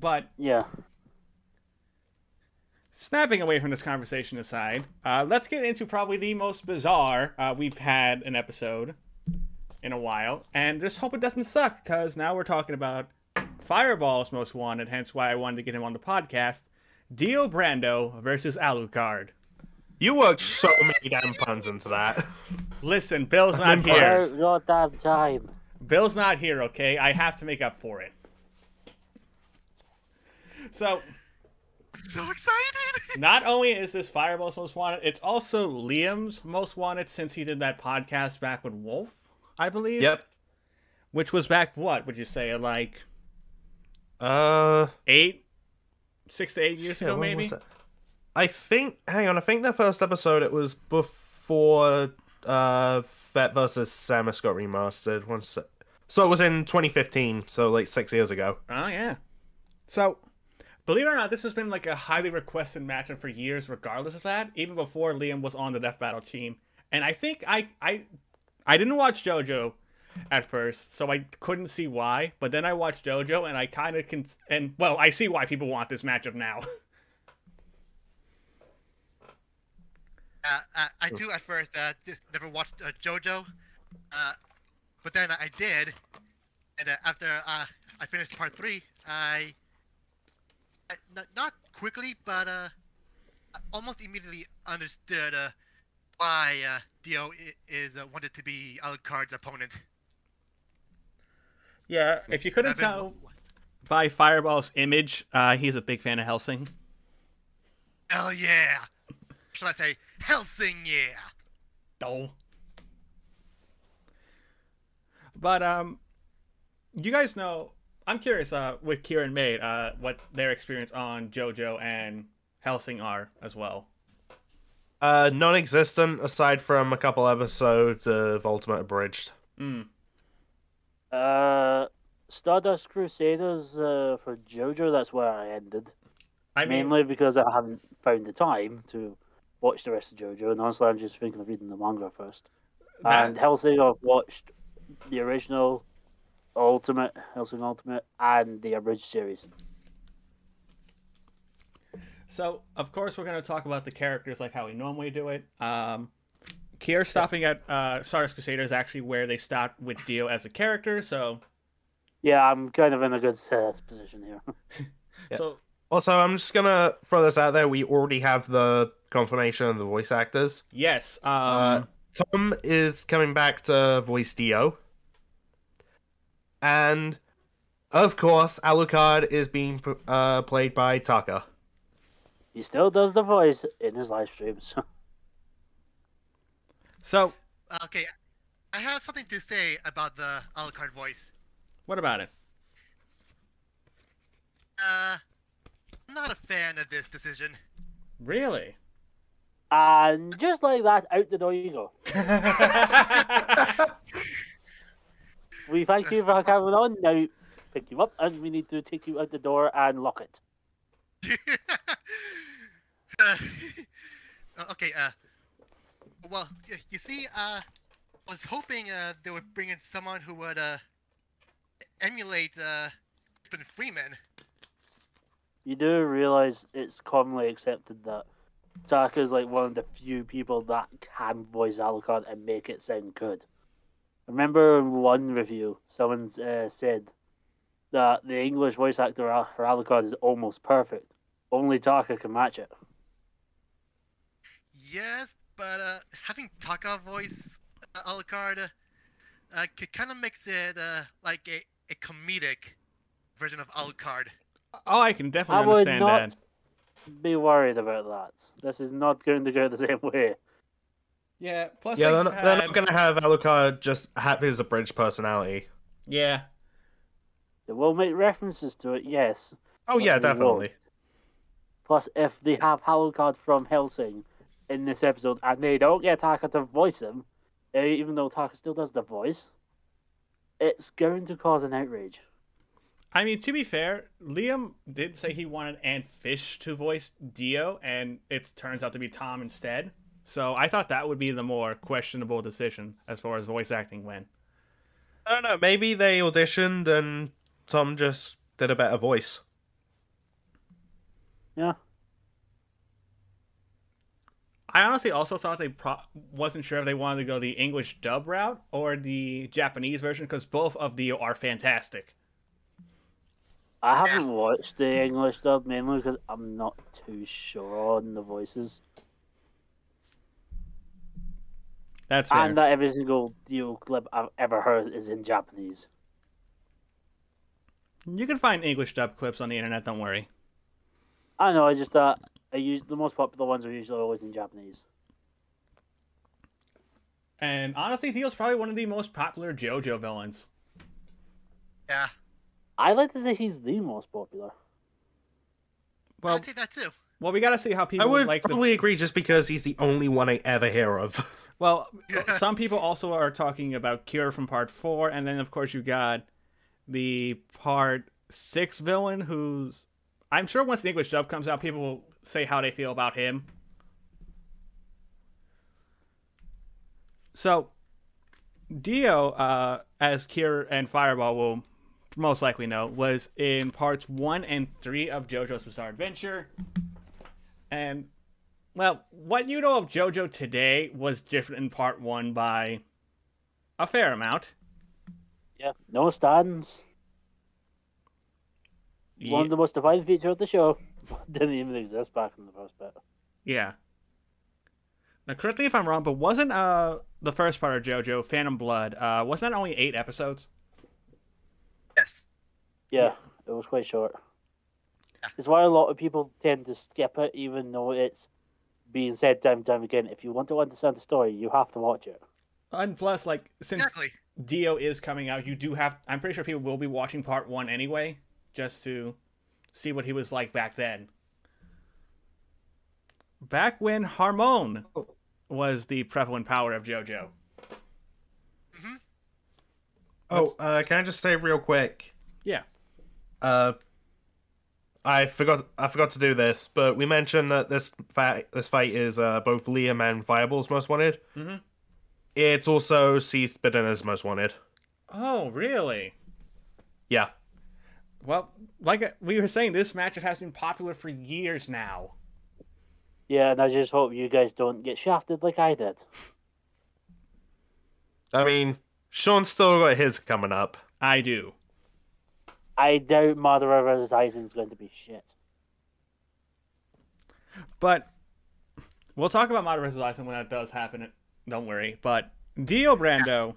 But Yeah. snapping away from this conversation aside, let's get into probably the most bizarre we've had an episode in a while, and just hope it doesn't suck, because now we're talking about Fireball's Most Wanted, hence why I wanted to get him on the podcast. Dio Brando versus Alucard. You worked so many damn puns into that. Listen, Bill's not I'm here. About goddamn time. Bill's not here, okay? I have to make up for it. So, So excited! not only is this Fireball's Most Wanted, it's also Liam's Most Wanted, since he did that podcast back with Wolf, I believe. Yep. Which was back, what would you say, like 6 to 8 years ago, maybe? I think, hang on, I think the first episode, it was before Vet versus Samus got remastered. So it was in 2015, so like 6 years ago. Oh, yeah. So, believe it or not, this has been like a highly requested matchup for years, regardless of that, even before Liam was on the Death Battle team. And I think I didn't watch JoJo at first, so I couldn't see why. But then I watched JoJo, and I kind of can, and well, I see why people want this matchup now. I too at first never watched JoJo, but then I did, and after I finished part 3, not quickly, but almost immediately understood why Dio is wanted to be Alucard's opponent. Yeah, if you couldn't tell by Fireball's image, he's a big fan of Hellsing. Hell yeah! Should I say Hellsing? Yeah. Oh. But you guys know, I'm curious with Keir and Maid, what their experience on JoJo and Hellsing are as well. Non-existent, aside from a couple episodes of Ultimate Abridged. Stardust Crusaders for JoJo, that's where I ended. I mean, Mainly because I haven't found the time to watch the rest of JoJo, and honestly, I'm just thinking of reading the manga first. And Hellsing, I've watched the original Ultimate, Hellsing Ultimate, and the abridged series. so, of course, we're going to talk about the characters like how we normally do it. Keir stopping at Stardust Crusaders is actually where they stopped with Dio as a character, so... Yeah, I'm kind of in a good position here. Yeah. So, Also, I'm just gonna throw this out there. We already have the confirmation of the voice actors. yes. Tom is coming back to voice Dio. And, of course, Alucard is being played by Taka. He still does the voice in his live streams. So, Okay, I have something to say about the Alucard voice. what about it? I'm not a fan of this decision. Really? And just like that, out the door you go. We thank you for coming on. Now pick you up, and we need to take you out the door and lock it. Okay, well, you see, I was hoping they would bring in someone who would emulate Stephen Freeman. You do realize it's commonly accepted that Taka is like one of the few people that can voice Alucard and make it sound good. I remember in one review, someone said that the English voice actor for Alucard is almost perfect. Only Taka can match it. Yes, but having Taka voice Alucard kind of makes it like a comedic version of Alucard. Oh, I can I definitely would understand not that. be worried about that. This is not going to go the same way. Yeah, plus Yeah, they they're not going to have Alucard just have his abridged personality. Yeah. They will make references to it, yes. Oh, yeah, They definitely. won't. Plus, if they have Alucard from Hellsing in this episode and they don't get Taka to voice him, even though Taka still does the voice, it's going to cause an outrage. I mean, to be fair, Liam did say he wanted Ann Fish to voice Dio, and it turns out to be Tom instead. So I thought that would be the more questionable decision as far as voice acting went. I don't know, maybe they auditioned and Tom just did a better voice. Yeah. I honestly also thought they wasn't sure if they wanted to go the English dub route or the Japanese version, because both of Dio are fantastic. I haven't watched the English dub mainly because I'm not too sure on the voices. That's fair. And that every single Dio clip I've ever heard is in Japanese. You can find English dub clips on the internet, don't worry. I know, I just thought the most popular ones are usually always in Japanese. And honestly, Dio's probably one of the most popular JoJo villains. Yeah. I like to say he's the most popular. Well, I'd say that too. well, we gotta see how people I would like probably agree just because he's the only one I ever hear of. Well, Yeah. some people also are talking about Keir from Part 4, and then, of course, you got the Part 6 villain, who's... I'm sure once the English dub comes out, people will say how they feel about him. So, Dio, as Keir and Fireball will most likely know, was in Parts 1 and 3 of JoJo's Bizarre Adventure. And... well, what you know of JoJo today was different in Part 1 by a fair amount. Yeah, no stands. One of the most defining features of the show. Didn't even exist back in the first bit. Yeah. Now, correct me if I'm wrong, but wasn't the first part of JoJo, Phantom Blood, wasn't that only 8 episodes? Yes. Yeah, it was quite short. Yeah. It's why a lot of people tend to skip it, even though it's being said time and time again. If you want to understand the story, you have to watch it. And plus, like, since Exactly. Dio is coming out, you do have... I'm pretty sure people will be watching Part 1 anyway, just to see what he was like back then. Back when Harmon was the prevalent power of JoJo. Mm-hmm. Oh, can I just say real quick? Yeah. I forgot to do this, but we mentioned that this fight is both Liam and Fireball's most wanted. Mm-hmm. It's also Ceased Bitterness most wanted. Oh, really? Yeah. Well, like we were saying, this matchup has been popular for years now. Yeah, and I just hope you guys don't get shafted like I did. I mean, Sean's still got his coming up. I do. I doubt Madara vs. Aizen's going to be shit. But we'll talk about Madara vs. Aizen when that does happen. Don't worry. But Dio Brando,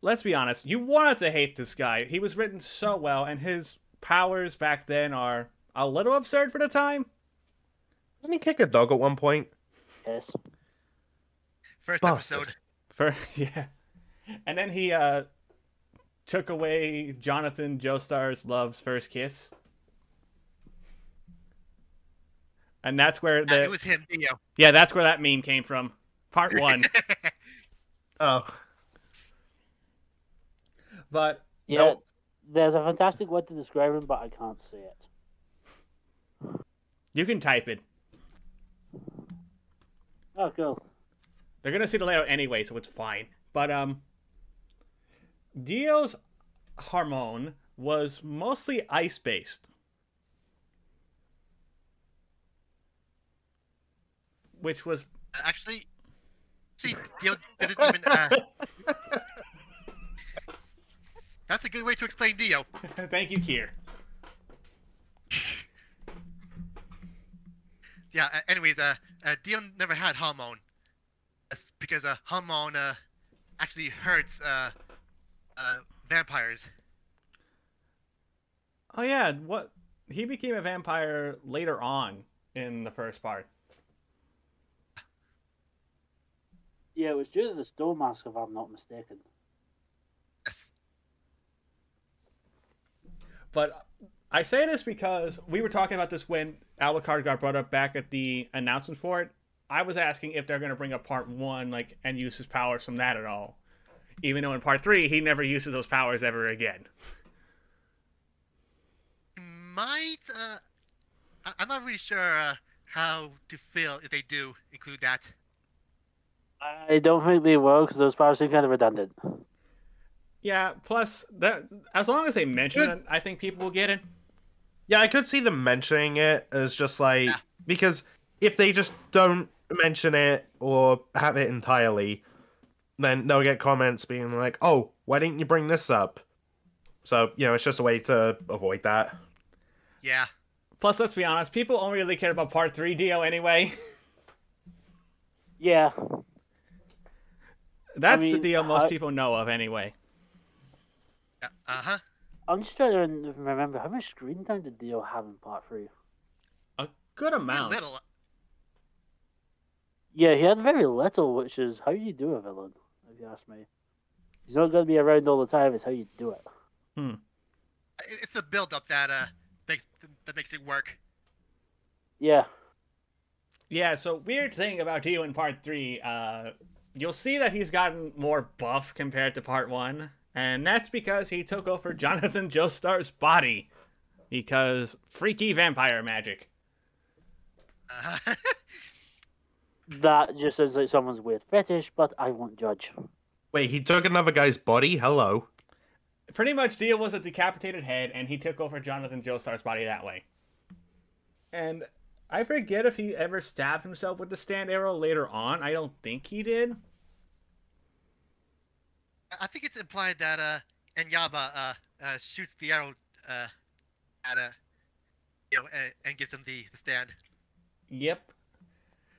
let's be honest, you wanted to hate this guy. He was written so well, and his powers back then are a little absurd for the time. Doesn't he kick a dog at one point? Yes. First Bastard. episode. Yeah. And then he took away Jonathan Joestar's Love's first kiss. And that's where It was him, Dio. yeah, that's where that meme came from. Part 1. Oh. But Yeah, no, there's a fantastic way to describe him, but I can't say it. you can type it. Oh, cool. They're gonna see the layout anyway, so it's fine. But Dio's Harmon was mostly ice based, which was Actually, Dio didn't even. That's a good way to explain Dio. thank you, Keir. Yeah. Anyways, Dio never had hormone, because hormone actually hurts vampires. Oh yeah, what he became a vampire later on in the first part. Yeah, it was due to the stone mask, if I'm not mistaken. Yes. But I say this because we were talking about this when Alucard got brought up back at the announcement for it. I was asking if they're going to bring up Part 1 like and use his powers from that at all. Even though in Part 3, he never uses those powers ever again. Might. I'm not really sure how to feel if they do include that. I don't think they will, because those powers seem kind of redundant. Yeah, plus, that as long as they mention it, I think people will get it. Yeah, I could see them mentioning it as just like Yeah. because if they just don't mention it or have it entirely, then they'll get comments being like, "Oh, why didn't you bring this up?" So it's just a way to avoid that. Yeah. Plus, let's be honest, people only really care about Part 3 Dio anyway. Yeah. That's I the mean, Dio most people know of anyway. Uh-huh. I'm just trying to remember how much screen time did Dio have in Part 3? A good Very amount. little. Yeah, he had very little, which is how you do a villain, if you ask me. He's not going to be around all the time, it's how you do it. It's the build-up that makes it work. Yeah. Yeah, so weird thing about Dio in Part 3, you'll see that he's gotten more buff compared to Part 1, and that's because he took over Jonathan Joestar's body. Because freaky vampire magic. Uh-huh. That just sounds like someone's weird fetish, but I won't judge. Wait, he took another guy's body? Hello. Pretty much, Dio was a decapitated head, and he took over Jonathan Joestar's body that way. And I forget if he ever stabs himself with the stand arrow later on. I don't think he did. I think it's implied that Enyaba shoots the arrow at and gives him the stand. Yep.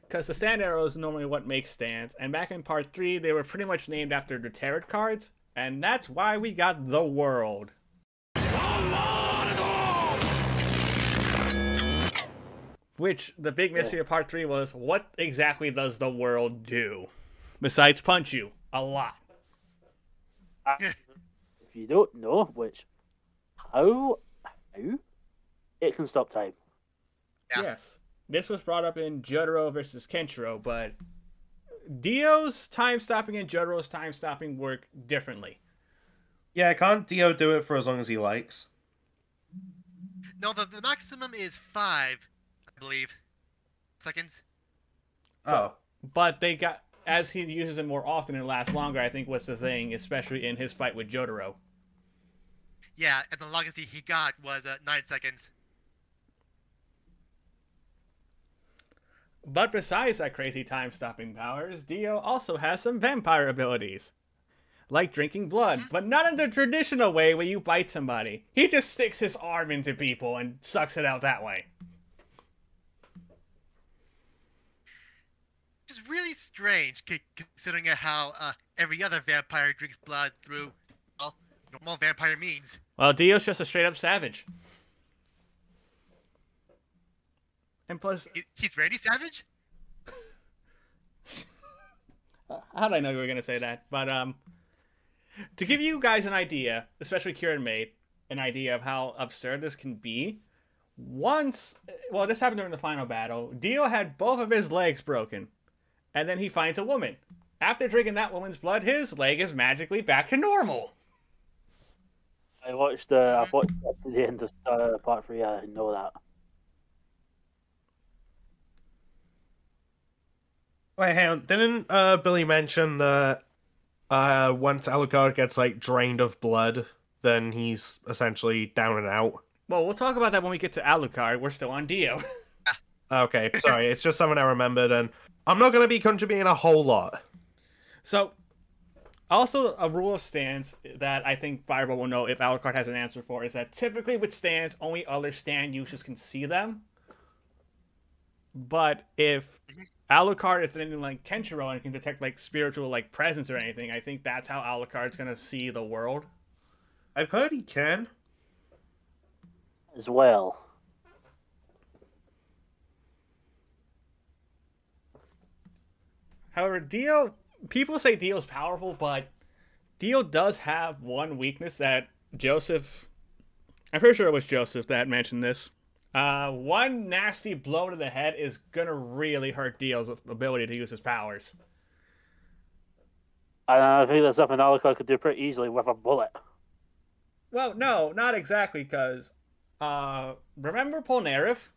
Because the stand arrow is normally what makes stands, and back in Part 3, they were pretty much named after the tarot cards, and that's why we got the world. Which, the big mystery of Part 3 was, what exactly does the world do? Besides punch you. A lot. If you don't know, how it can stop time. Yeah. Yes. This was brought up in Jotaro versus Kenshiro, but Dio's time-stopping and Jotaro's time-stopping work differently. Yeah, can't Dio do it for as long as he likes? No, the maximum is 5, I believe, seconds. Oh. But they got, as he uses it more often and lasts longer, I think was the thing, especially in his fight with Jotaro. Yeah, and the longest he got was 9 seconds. But besides that crazy time-stopping powers, Dio also has some vampire abilities. Like drinking blood, but not in the traditional way where you bite somebody. He just sticks his arm into people and sucks it out that way. Which is really strange, considering how every other vampire drinks blood through, well, normal vampire means. Well, Dio's just a straight-up savage. And plus... He's Randy Savage? How did I know you were going to say that? But, to give you guys an idea, especially Keir and Mate, an idea of how absurd this can be, once... Well, this happened during the final battle. Dio had both of his legs broken. And then he finds a woman. After drinking that woman's blood, his leg is magically back to normal. I watched up to the end of Part 3, I know that. Wait, hang on. Didn't Billy mention that once Alucard gets like drained of blood, then he's essentially down and out? Well, we'll talk about that when we get to Alucard. We're still on Dio. Okay, sorry. It's just something I remembered, and I'm not going to be contributing a whole lot. So, also a rule of stands that I think Fireball will know if Alucard has an answer for is that typically with stands, only other stand users can see them. But if Alucard is anything like Kenshiro and can detect like spiritual like presence or anything, I think that's how Alucard's gonna see the world. I've heard he can. As well. However, Dio, people say Dio's powerful, but Dio does have one weakness that Joseph, I'm pretty sure it was Joseph that mentioned this. One nasty blow to the head is gonna really hurt Dio's ability to use his powers. I think that's something Alucard could do pretty easily with a bullet. Well, no, not exactly, because, remember Polnareff?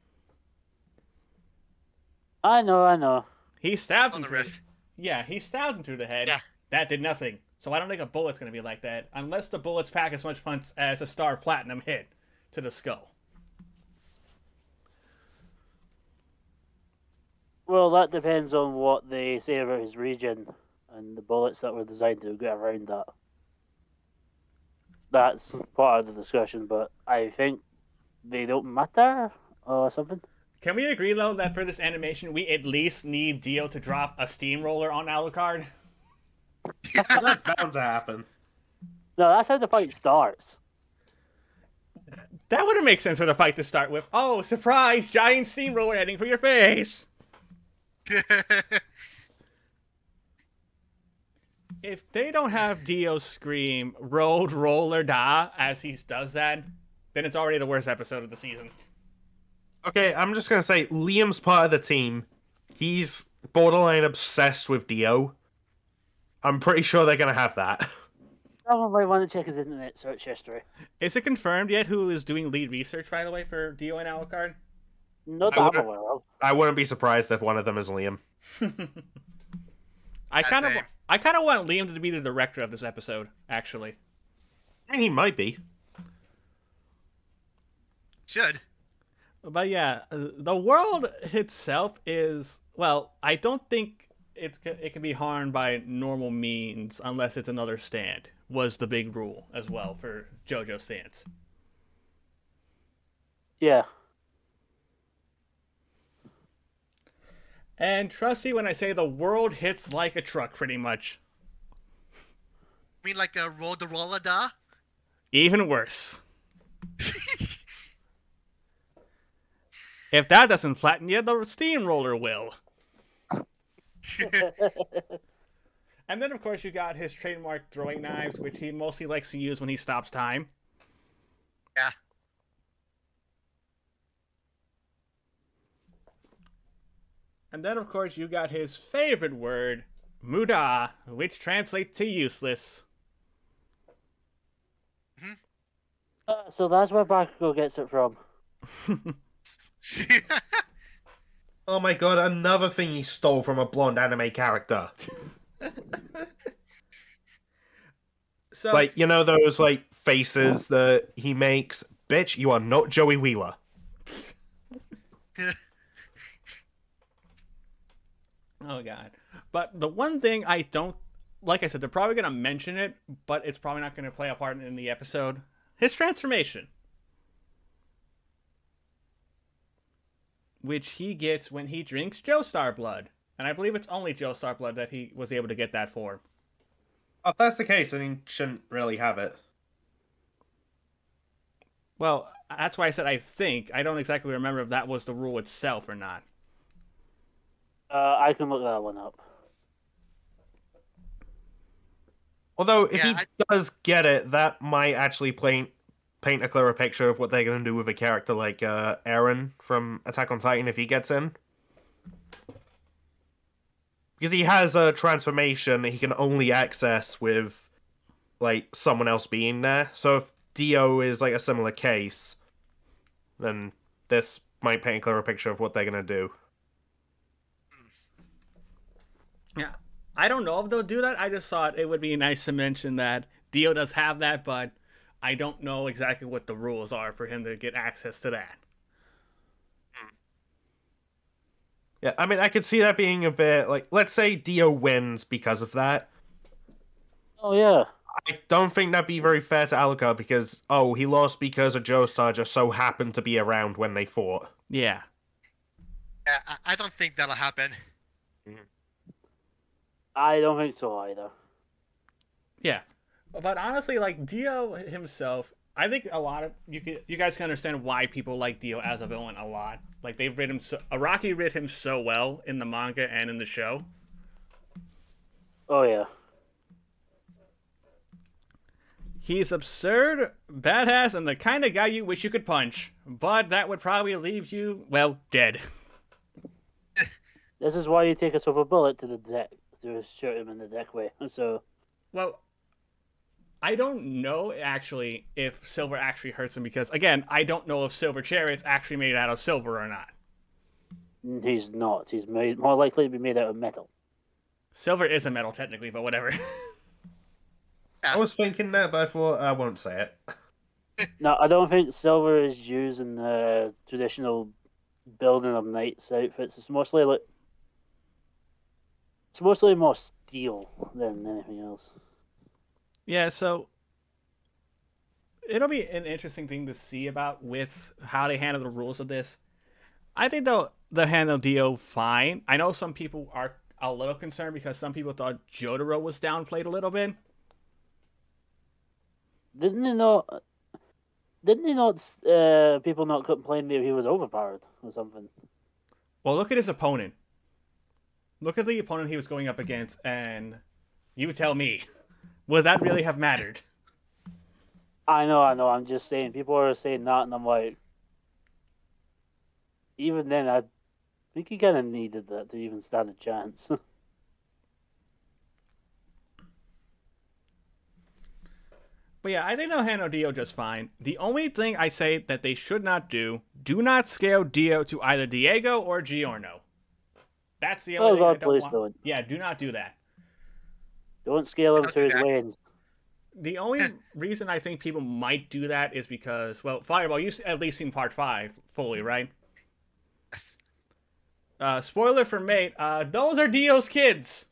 I know. He stabbed him On the through riff. Yeah, he stabbed him through the head. Yeah. That did nothing. So I don't think a bullet's gonna be like that, unless the bullets pack as much punch as a Star Platinum hit to the skull. Well, that depends on what they say about his region and the bullets that were designed to get around that. That's part of the discussion, but I think they don't matter or something. Can we agree, though, that for this animation, we at least need Dio to drop a steamroller on Alucard? That's bound to happen. No, that's how the fight starts. That wouldn't make sense for the fight to start with. Oh, surprise! Giant steamroller heading for your face! If they don't have Dio scream, road roller da, as he does that, then it's already the worst episode of the season. Okay, I'm just gonna say, Liam's part of the team. He's borderline obsessed with Dio. I'm pretty sure they're gonna have that. Someone might want to check his internet search history. Is it confirmed yet who is doing lead research, by the way, for Dio and Alucard? Not that I'm aware of. I wouldn't be surprised if one of them is Liam. I kind Same. of want Liam to be the director of this episode, actually. I mean, he might be. Should. But yeah, the world itself is, well, I don't think it can be harmed by normal means unless it's another stand, was the big rule as well for JoJo stands. Yeah. And trust me when I say the world hits like a truck, pretty much. I mean, like a roll the roller da? Even worse. If that doesn't flatten you, the steamroller will. And then, of course, you got his trademark throwing knives, which he mostly likes to use when he stops time. Yeah. And then, of course, you got his favorite word, muda, which translates to useless. So that's where Bakugo gets it from. Oh my god, another thing he stole from a blonde anime character. So, Like, you know those, like, faces that he makes? Bitch, you are not Joey Wheeler. oh god. But the one thing I don't, like I said, they're probably going to mention it, but it's probably not going to play a part in the episode. His transformation. Which he gets when he drinks Joestar blood. And I believe it's only Joestar blood that he was able to get that for. If that's the case, then he shouldn't really have it. Well, that's why I said I think. I don't exactly remember if that was the rule itself or not. I can look that one up. Although, if Yeah, he does get it, that might actually paint a clearer picture of what they're going to do with a character like Eren from Attack on Titan if he gets in. Because he has a transformation he can only access with, like, someone else being there. So if Dio is, like, a similar case, then this might paint a clearer picture of what they're going to do. Yeah. I don't know if they'll do that. I just thought it would be nice to mention that Dio does have that, but I don't know exactly what the rules are for him to get access to that. Yeah, I mean, I could see that being a bit, like, let's say Dio wins because of that. Oh, yeah. I don't think that'd be very fair to Alucard because, oh, he lost because a Joestar just so happened to be around when they fought. Yeah. Yeah, I don't think that'll happen. I don't think so either. Yeah. But honestly, like, Dio himself, I think a lot of you guys can understand why people like Dio as a villain a lot. Like, they've written him Araki writ him so well in the manga and in the show. Oh, yeah. He's absurd, badass, and the kind of guy you wish you could punch. But that would probably leave you, well, dead. This is why you take a silver bullet to the deck to shoot him in the deck way. So, Well, I don't know, actually, if silver actually hurts him, because, again, I don't know if silver chariot's actually made out of silver or not. he's not. He's more likely to be made out of metal. Silver is a metal, technically, but whatever. I was thinking that, but I thought I won't say it. No, I don't think silver is used in the traditional building of knights' outfits. It's mostly like It's mostly more steel than anything else. Yeah, so it'll be an interesting thing to see about with how they handle the rules of this. I think they'll handle Dio fine. I know some people are a little concerned because some people thought Jotaro was downplayed a little bit. Didn't they not? People not complain that he was overpowered or something? Well, look at his opponent. Look at the opponent he was going up against, and you tell me, would that really have mattered? I know. I'm just saying. People are saying that, and I'm like, even then, I think he kind of needed that to even stand a chance. But yeah, I think they'll handle Dio just fine. The only thing I say that they should not do not scale Dio to either Diego or Giorno. That's the only thing I don't want. Yeah, do not do that. Don't scale him to his wins. The only reason I think people might do that is because, well, Fireball, you've at least seen Part 5 fully, right? Spoiler for Mate, those are Dio's kids.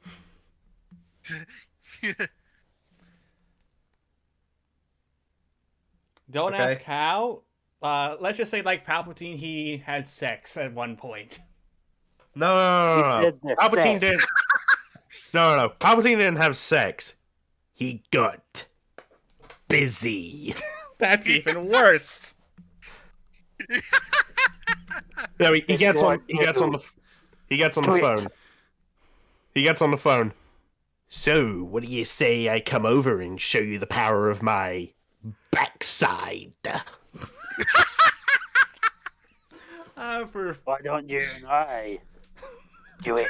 Don't ask how. Let's just say, like Palpatine, he had sex at one point. No. Palpatine didn't. No. Palpatine didn't have sex. He got busy. That's even worse. No, he gets on the phone. He gets on the phone. So, what do you say I come over and show you the power of my backside? Why don't you and I do it?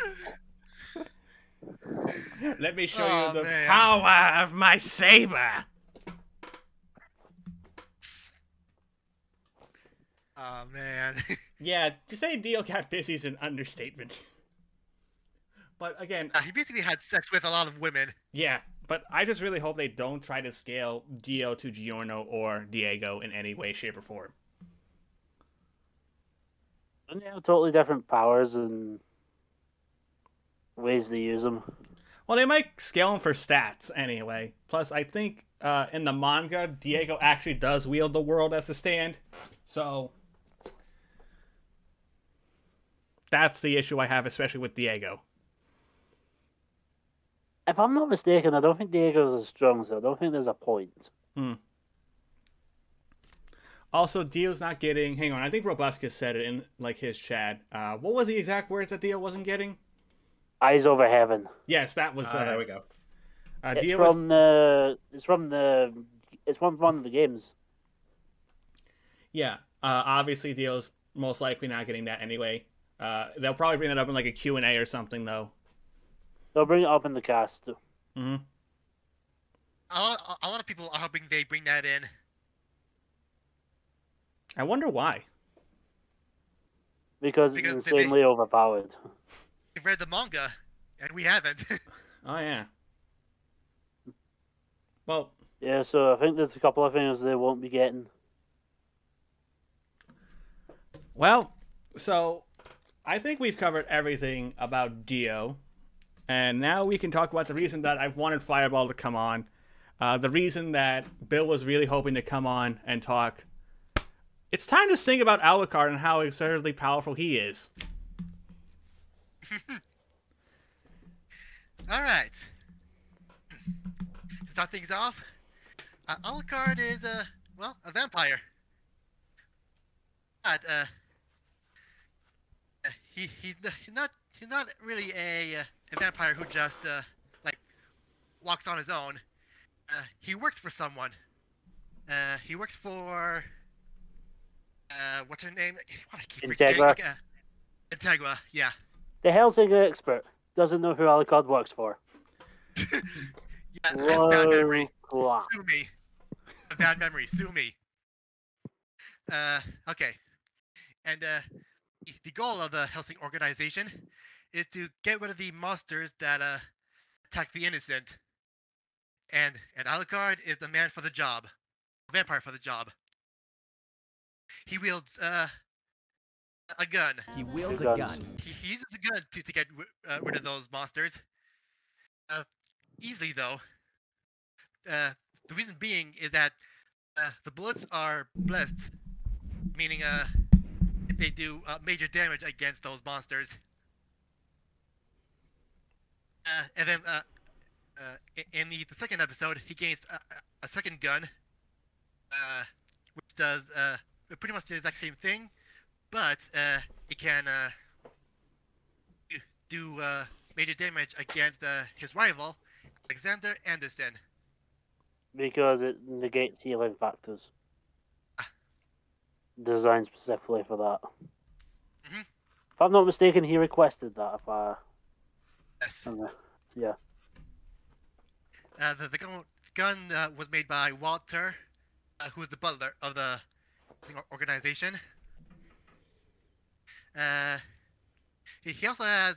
Let me show you the power of my saber. Oh, man. Yeah, to say Dio got busy is an understatement. But again... he basically had sex with a lot of women. Yeah, but I just really hope they don't try to scale Dio to Giorno or Diego in any way, shape, or form. Don't they have totally different powers and ways to use them? Well, they might scale them for stats anyway. Plus, I think in the manga, Diego actually does wield the world as a stand. So... that's the issue I have, especially with Diego. If I'm not mistaken, I don't think Diego's as strong, so I don't think there's a point. Also, Dio's not getting... hang on, I think Robuscus said it in like his chat. What was the exact words that Dio wasn't getting? Eyes over heaven. Yes, that was... there we go. It's from one of the games. Yeah, obviously Dio's most likely not getting that anyway. They'll probably bring that up in like a Q&A or something, though. They'll bring it up in the cast. Mm-hmm. A lot of people are hoping they bring that in. I wonder why. Because it's insanely overpowered. We've read the manga, and we haven't. Oh, yeah. Well... yeah, so I think there's a couple of things they won't be getting. Well, so... I think we've covered everything about Dio, and now we can talk about the reason that I've wanted Fireball to come on, the reason that Bill was really hoping to come on and talk. It's time to sing about Alucard and how absurdly powerful he is. All right. To start things off, Alucard is a vampire. But he's not really a vampire who just like walks on his own. He works for someone. He works for what's her name? What I keep forgetting. Integra, yeah. The Hellsing expert doesn't know who Alucard works for. Yeah, I have bad memory. Sue me. A bad memory. Sue me. Okay. And the goal of the Hellsing organization is to get rid of the monsters that attack the innocent. And Alucard is the man for the job. Vampire for the job. He wields a gun. He wields a gun. He uses a gun to get rid of those monsters. Easily though. The reason being is that the bullets are blessed, meaning if they do major damage against those monsters. And then in the second episode, he gains a second gun, which does pretty much the exact same thing, but it can do major damage against his rival, Alexander Anderson. Because it negates healing factors. Designed specifically for that. Mhm. If I'm not mistaken, he requested that. Yes. Yeah. The gun was made by Walter, who is the butler of the organization. He also has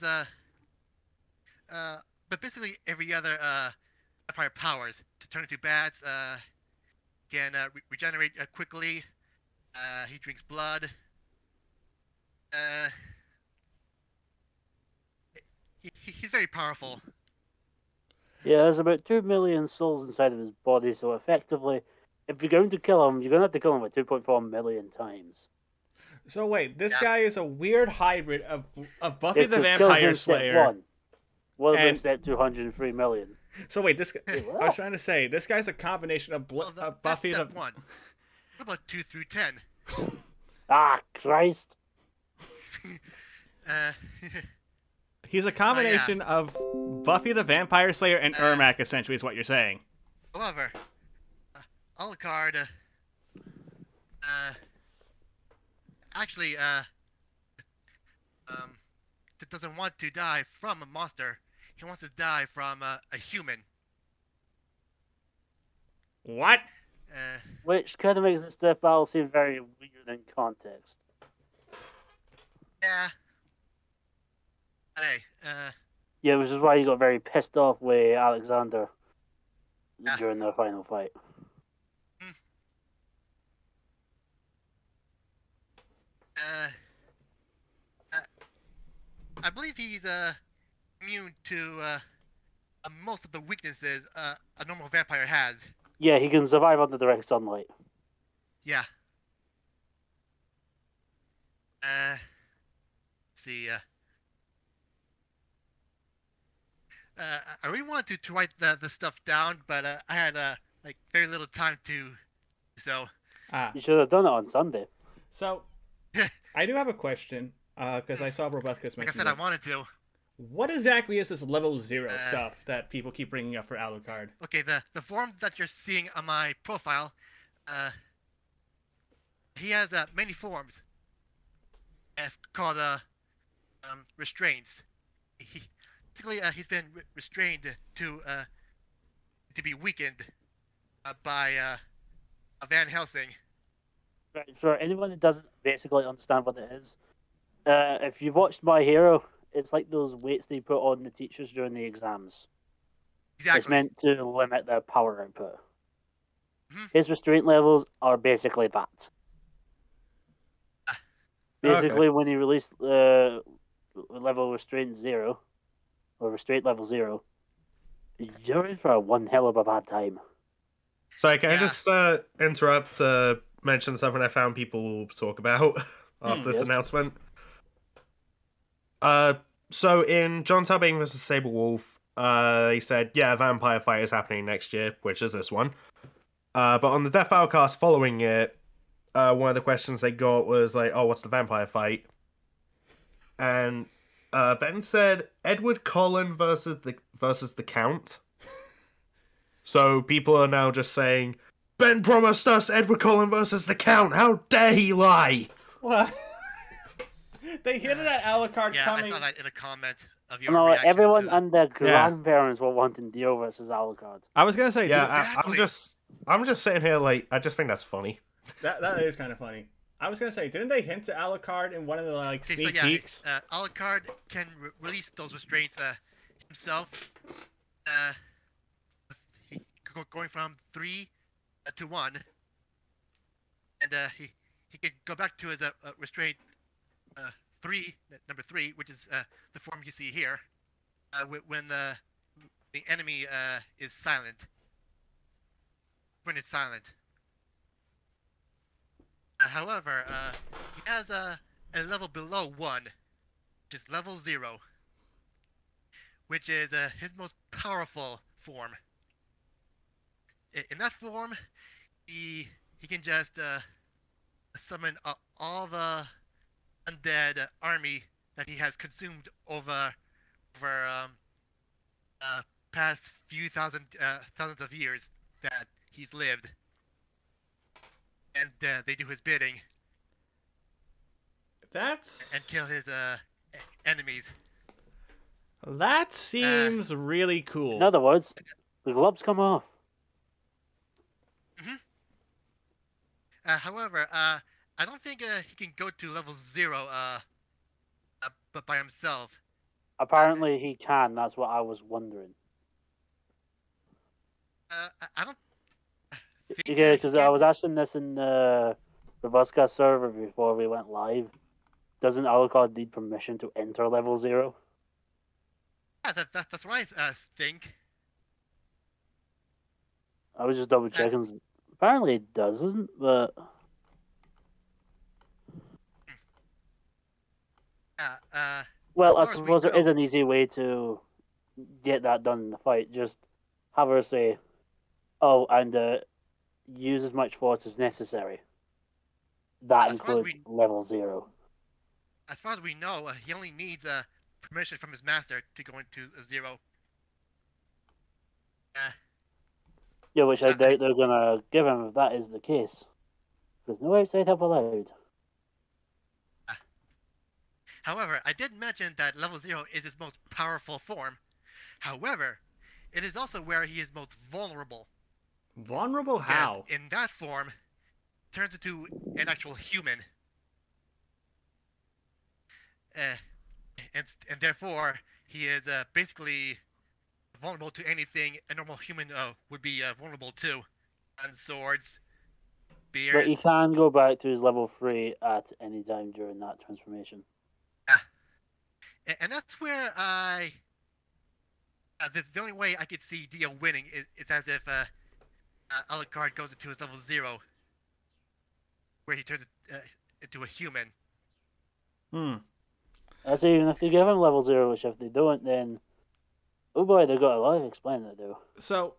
but basically every other vampire powers to turn into bats. Can regenerate quickly. He drinks blood. He's very powerful. Yeah, there's about 2 million souls inside of his body, so effectively, if you're going to kill him, you're going to have to kill him like 2.4 million times. So wait, this Yeah. guy is a weird hybrid of Buffy If the this kills Vampire in step Slayer. one, what about and- step 203 million? So wait, this I What? was trying to say this guy's a combination of, Well, of that's Buffy the step 1. What about 2 through 10? Ah, Christ. Uh, He's a combination of Buffy the Vampire Slayer and Ermac, essentially, is what you're saying. However, Alucard actually doesn't want to die from a monster. He wants to die from a human. What? Which kind of makes this death battle seem very weird in context. Yeah. Hey, Yeah, which is why he got very pissed off with Alexander Yeah. during their final fight. I believe he's immune to most of the weaknesses a normal vampire has. Yeah, he can survive under direct sunlight. Yeah. Let's see. I really wanted to write the stuff down, but I had like very little time to. So. Ah, You should have done it on Sunday. so I do have a question because I saw Robuscus Like I mention said, this. I wanted to. What exactly is this level 0 stuff that people keep bringing up for Alucard? Okay, the form that you're seeing on my profile, he has many forms. Called restraints. Basically, he's been restrained to be weakened by Van Helsing. Right, for anyone that doesn't basically understand what it is, if you've watched My Hero, it's like those weights they put on the teachers during the exams. Exactly. It's meant to limit their power output. Mhm. His restraint levels are basically that. Basically, when he released level restraint 0, or restraint level 0, you're in for one hell of a bad time. Sorry, can I Yeah. just interrupt to mention something I found people talk about after this Yes. announcement? So in John Tubbing vs. Sable Wolf, he said, yeah, Vampire Fight is happening next year, which is this one. But on the Death Battle cast following it, one of the questions they got was like, oh, what's the Vampire Fight? And Ben said Edward Cullen versus the Count. So people are now just saying, Ben promised us Edward Cullen versus the Count. How dare he lie? What? They hinted at Alucard Yeah, coming. I saw that in a comment of your No, reaction everyone to the- and their grandparents were wanting Dio versus Alucard. I was gonna say, Yeah, Exactly. I'm just sitting here like I just think that's funny. that is kind of funny. I was gonna say, didn't they hint to Alucard in one of the like Okay, sneak so yeah, peeks? Alucard can release those restraints himself. Going from 3 to 1, and he can go back to his restraint 3, number 3, which is the form you see here. When the enemy is silent. Rendered silent. However, he has a level below 1, which is level 0, which is his most powerful form. In that form, he can just summon all the undead army that he has consumed over past few thousands of years that he's lived, and they do his bidding. And kill his enemies. That seems really cool. In other words, the gloves come off. However, I don't think he can go to level 0 but by himself. Apparently he can, that's what I was wondering. I don't think Yeah, because I was asking this in the Robuscast server before we went live. Doesn't Alucard need permission to enter level 0? Yeah, that's what I think. I was just double checking. Apparently it doesn't, but... well, I suppose there is an easy way to get that done in the fight. Just have her say, oh, and use as much force as necessary. That includes level 0. As far as we know, he only needs permission from his master to go into 0. Yeah, which I doubt they're gonna give him if that is the case. There's no outside help allowed. However, I did mention that level 0 is his most powerful form. However, it is also where he is most vulnerable. Vulnerable how? In that form, turns into an actual human. And therefore, he is basically vulnerable to anything a normal human would be vulnerable to. And swords, spears. But he can go back to his level 3 at any time during that transformation. And that's where the only way I could see Dio winning is as if Alucard goes into his level 0, where he turns into a human. That's even if they give him level 0, which if they don't, then oh boy, they've got a lot of explaining to do. So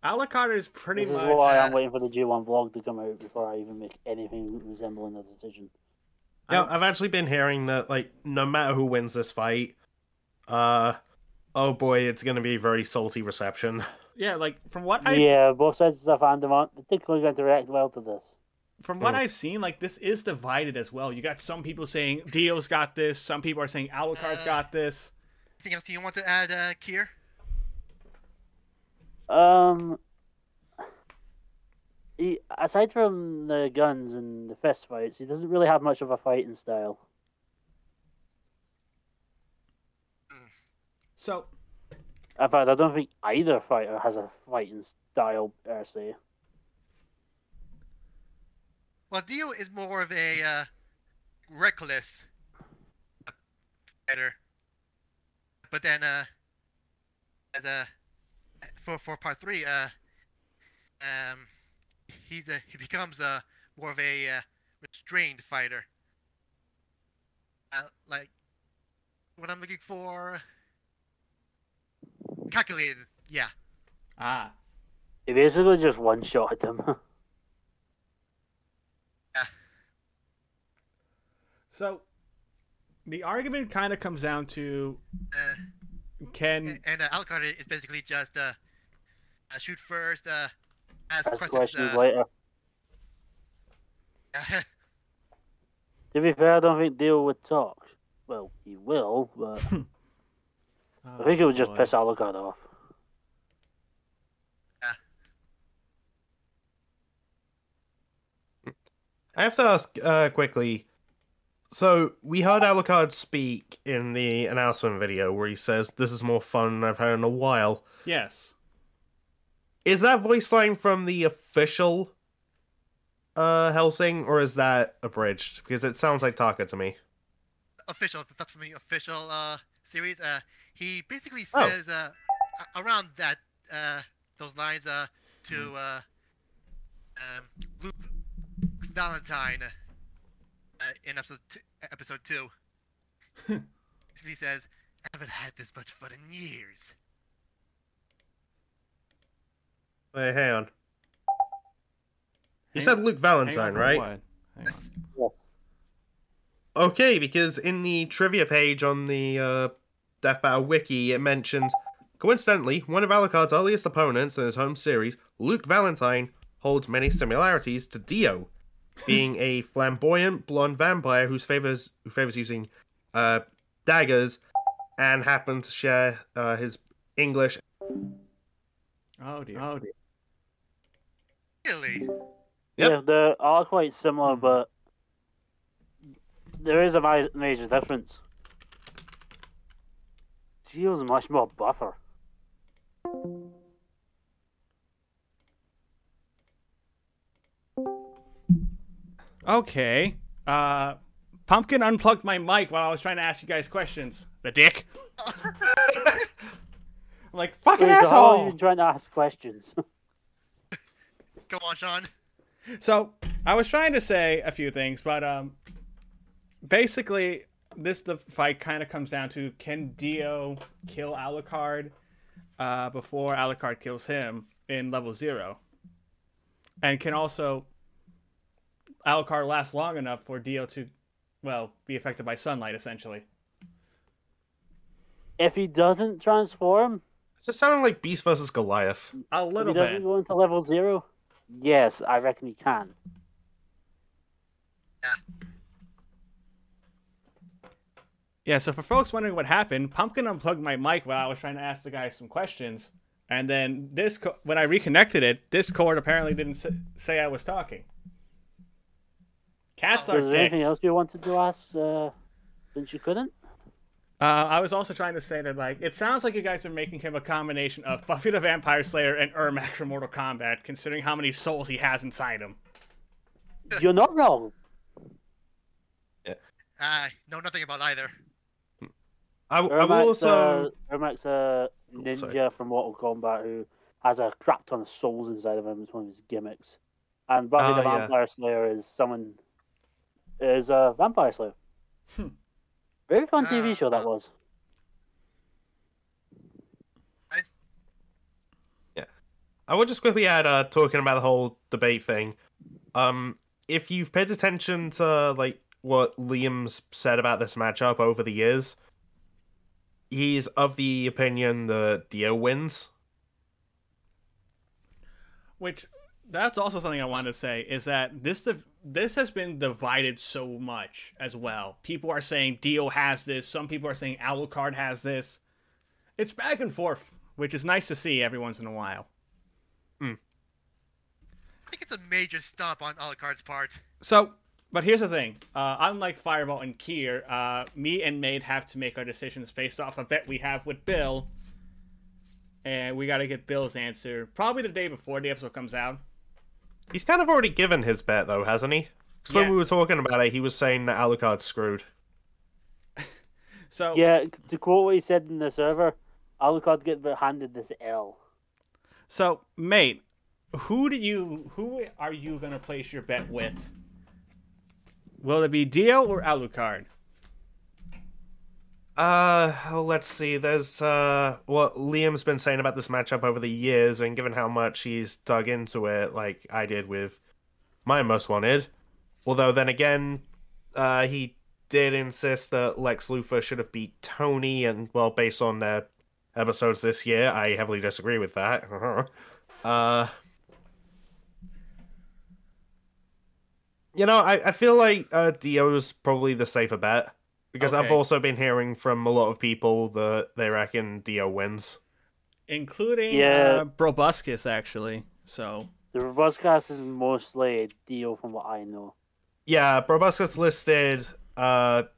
Alucard is pretty much... This is why I'm waiting for the G1 vlog to come out before I even make anything resembling a decision. Yeah, I've actually been hearing that, like, no matter who wins this fight, oh boy, it's going to be very salty reception. Yeah, like, from what both sides of the fandom aren't particularly going to react well to this. From what I've seen, like, this is divided as well. You got some people saying Dio's got this, some people are saying Alucard's got this. Anything else you want to add, Keir? Aside from the guns and the fist fights, he doesn't really have much of a fighting style. So, in fact, I don't think either fighter has a fighting style per se. Well, Dio is more of a reckless fighter, but then as for part 3, he becomes more of a restrained fighter. Like what I'm looking for, calculated. Yeah. He basically just one-shotted them. Yeah. So, the argument kind of comes down to can... And Alucard is basically just shoot first, ask questions later. To be fair, I don't think Dio would talk. Well, he will, but I think it would just piss Alucard off. I have to ask quickly. So, we heard Alucard speak in the announcement video where he says, "This is more fun than I've had in a while." Yes. Is that voice line from the official Hellsing, or is that abridged? Because it sounds like Taka to me. official. That's from the official series. He basically Oh. says around that those lines to Luke Valentine in episode 2. He says, "I haven't had this much fun in years." Wait, hang on. You Hang- said Luke Hang Valentine, on for right? what? Hang on. Yeah. Okay, because in the trivia page on the Death Battle wiki, it mentions, coincidentally, one of Alucard's earliest opponents in his home series, Luke Valentine, holds many similarities to Dio, being a flamboyant blonde vampire who favors using daggers and happens to share his English. Oh dear. Oh dear. Really? Yep. Yeah, they are quite similar, but there is a major difference. Dio's much more buffer. Okay. Pumpkin unplugged my mic while I was trying to ask you guys questions. The dick. I'm like, fucking Wait, so how are asshole. you trying to ask questions? Go on, Sean. So I was trying to say a few things, but basically, the fight kind of comes down to, can Dio kill Alucard before Alucard kills him in level 0, and can also Alucard last long enough for Dio to, well, be affected by sunlight, essentially. If he doesn't transform, Does it sound like Beast versus Goliath? A if little he doesn't bit. go into level 0, yes, I reckon he can. Yeah, so for folks wondering what happened, Pumpkin unplugged my mic while I was trying to ask the guys some questions, and then when I reconnected it, Discord apparently didn't say I was talking. Cats So are is there anything dicks. else you wanted to ask since you couldn't? I was also trying to say that, like, it sounds like you guys are making him a combination of Buffy the Vampire Slayer and Ermac from Mortal Kombat, considering how many souls he has inside him. You're not wrong. I know nothing about either. I will Ermac's, also. Ermac's a Oh, ninja sorry. from Mortal Kombat who has a crap ton of souls inside of him. It's one of his gimmicks. And Buffy the yeah. Vampire Slayer is a vampire slayer. Very fun TV show that was. I would just quickly add, talking about the whole debate thing. If you've paid attention to like what Liam's said about this matchup over the years, he's of the opinion that Dio wins. Which, that's also something I wanted to say, is that this has been divided so much as well. People are saying Dio has this, some people are saying Alucard has this. It's back and forth, which is nice to see every once in a while. I think it's a major stomp on Alucard's part. So, but here's the thing. Unlike Fireball and Keir, me and Maid have to make our decisions based off a bet we have with Bill. And we gotta get Bill's answer probably the day before the episode comes out. He's kind of already given his bet, though, hasn't he? Because when Yeah. we were talking about it, he was saying that Alucard's screwed. So, Yeah, to quote what he said in the server, Alucard get handed this L. So, mate, who are you gonna place your bet with? Will it be Dio or Alucard? Well, let's see. There's what Liam's been saying about this matchup over the years, and given how much he's dug into it, like I did with my Most Wanted. Although then again, he did insist that Lex Luthor should have beat Tony, and well, based on their episodes this year, I heavily disagree with that. I feel like Dio's probably the safer bet. Because I've Okay. also been hearing from a lot of people that they reckon Dio wins. Including Yeah. Proboscis, actually. So, The Robustcast is mostly Dio from what I know. Yeah, Proboscis listed. Okay,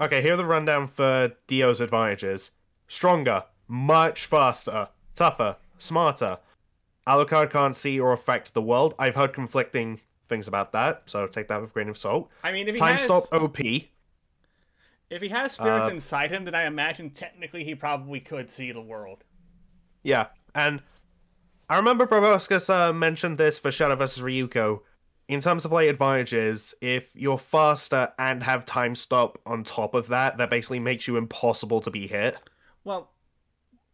here are the rundown for Dio's advantages: stronger, much faster, tougher, smarter. Alucard can't see or affect the world. I've heard conflicting things about that, so take that with a grain of salt. I mean, if he Time has, stop OP. If he has spirits inside him, then I imagine technically he probably could see the world. Yeah, and I remember Proboscis mentioned this for Shadow vs. Ryuko. In terms of like advantages, if you're faster and have time stop on top of that, that basically makes you impossible to be hit. Well,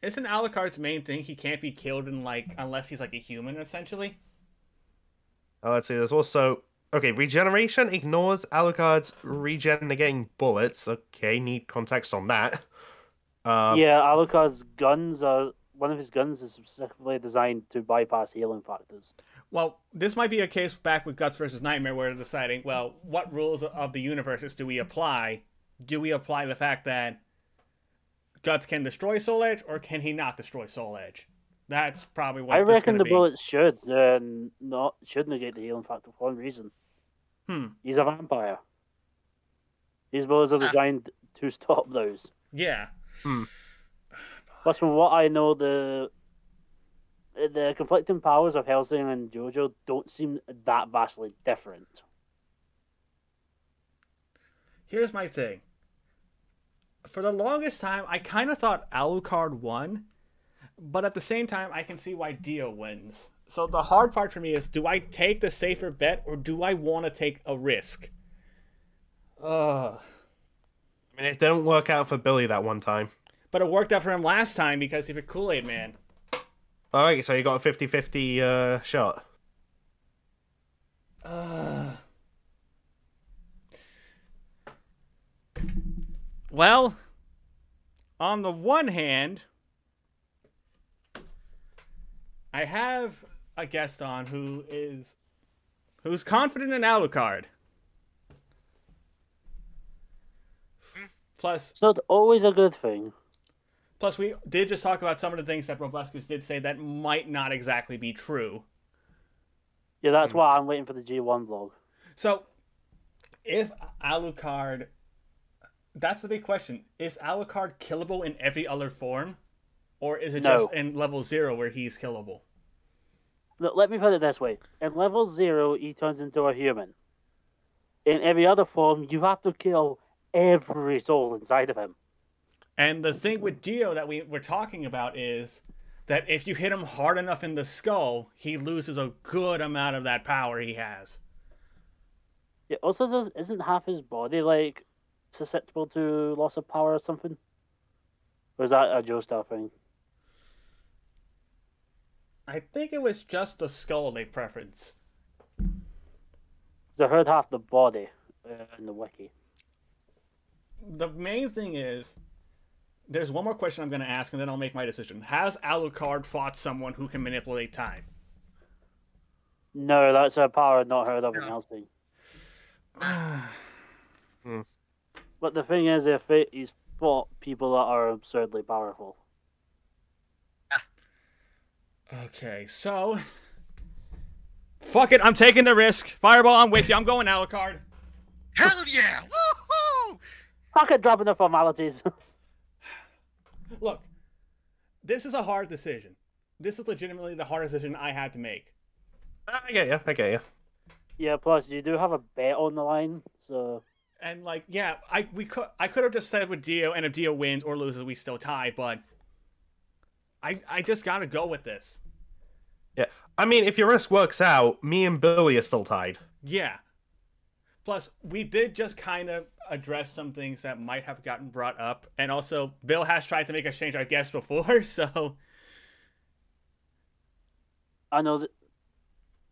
isn't Alucard's main thing he can't be killed in unless he's like a human, essentially? Let's see, there's also... Okay, regeneration ignores Alucard's regenerating bullets. Okay, need context on that. Yeah, Alucard's guns are... One of his guns is specifically designed to bypass healing factors. Well, this might be a case back with Guts versus Nightmare where they're deciding, well, what rules of the universes do we apply? Do we apply the fact that Guts can destroy Soul Edge, or can he not destroy Soul Edge? That's probably what I this is reckon gonna the be. bullets should negate the healing factor for one reason. He's a vampire. These bullets are designed to stop those. Yeah. Plus, from what I know, the conflicting powers of Hellsing and Jojo don't seem that vastly different. Here's my thing. For the longest time, I kind of thought Alucard won, but at the same time, I can see why Dio wins. So the hard part for me is, do I take the safer bet, or do I want to take a risk? I mean, it didn't work out for Billy that one time. But it worked out for him last time because he's a Kool-Aid man. Alright, so you got a 50-50 shot. Well, on the one hand, I have a guest on who's confident in Alucard. Plus, It's not always a good thing. Plus, we did just talk about some of the things that Robuscus did say that might not exactly be true. Yeah, that's why I'm waiting for the G1 vlog. So, if Alucard... That's the big question. Is Alucard killable in every other form? Or is it just in level 0 where he's killable? Look, let me put it this way. In level 0, he turns into a human. In every other form, you have to kill every soul inside of him. And the thing with Dio that we're talking about is that if you hit him hard enough in the skull, he loses a good amount of that power he has. Yeah, also, isn't half his body, like, susceptible to loss of power or something? Or is that a Joestar thing? I think it was just the skull they preferenced. I heard half the body in the wiki. The main thing is, there's one more question I'm going to ask, and then I'll make my decision. Has Alucard fought someone who can manipulate time? No, that's a power not heard of in Hellsing. But the thing is, he's fought people that are absurdly powerful. Okay, so... Fuck it, I'm taking the risk. Fireball, I'm with you. I'm going Alucard. Hell yeah! Woohoo! Fuck it, dropping the formalities. Look, this is a hard decision. This is legitimately the hardest decision I had to make. I get you. Yeah, plus you do have a bet on the line, so... And like, yeah, I could have just said with Dio, and if Dio wins or loses, we still tie, but I just gotta go with this. Yeah, I mean, if your risk works out, me and Billy are still tied. Yeah. Plus, we did just kind of address some things that might have gotten brought up, and also Bill has tried to make us change our guess before, so I know that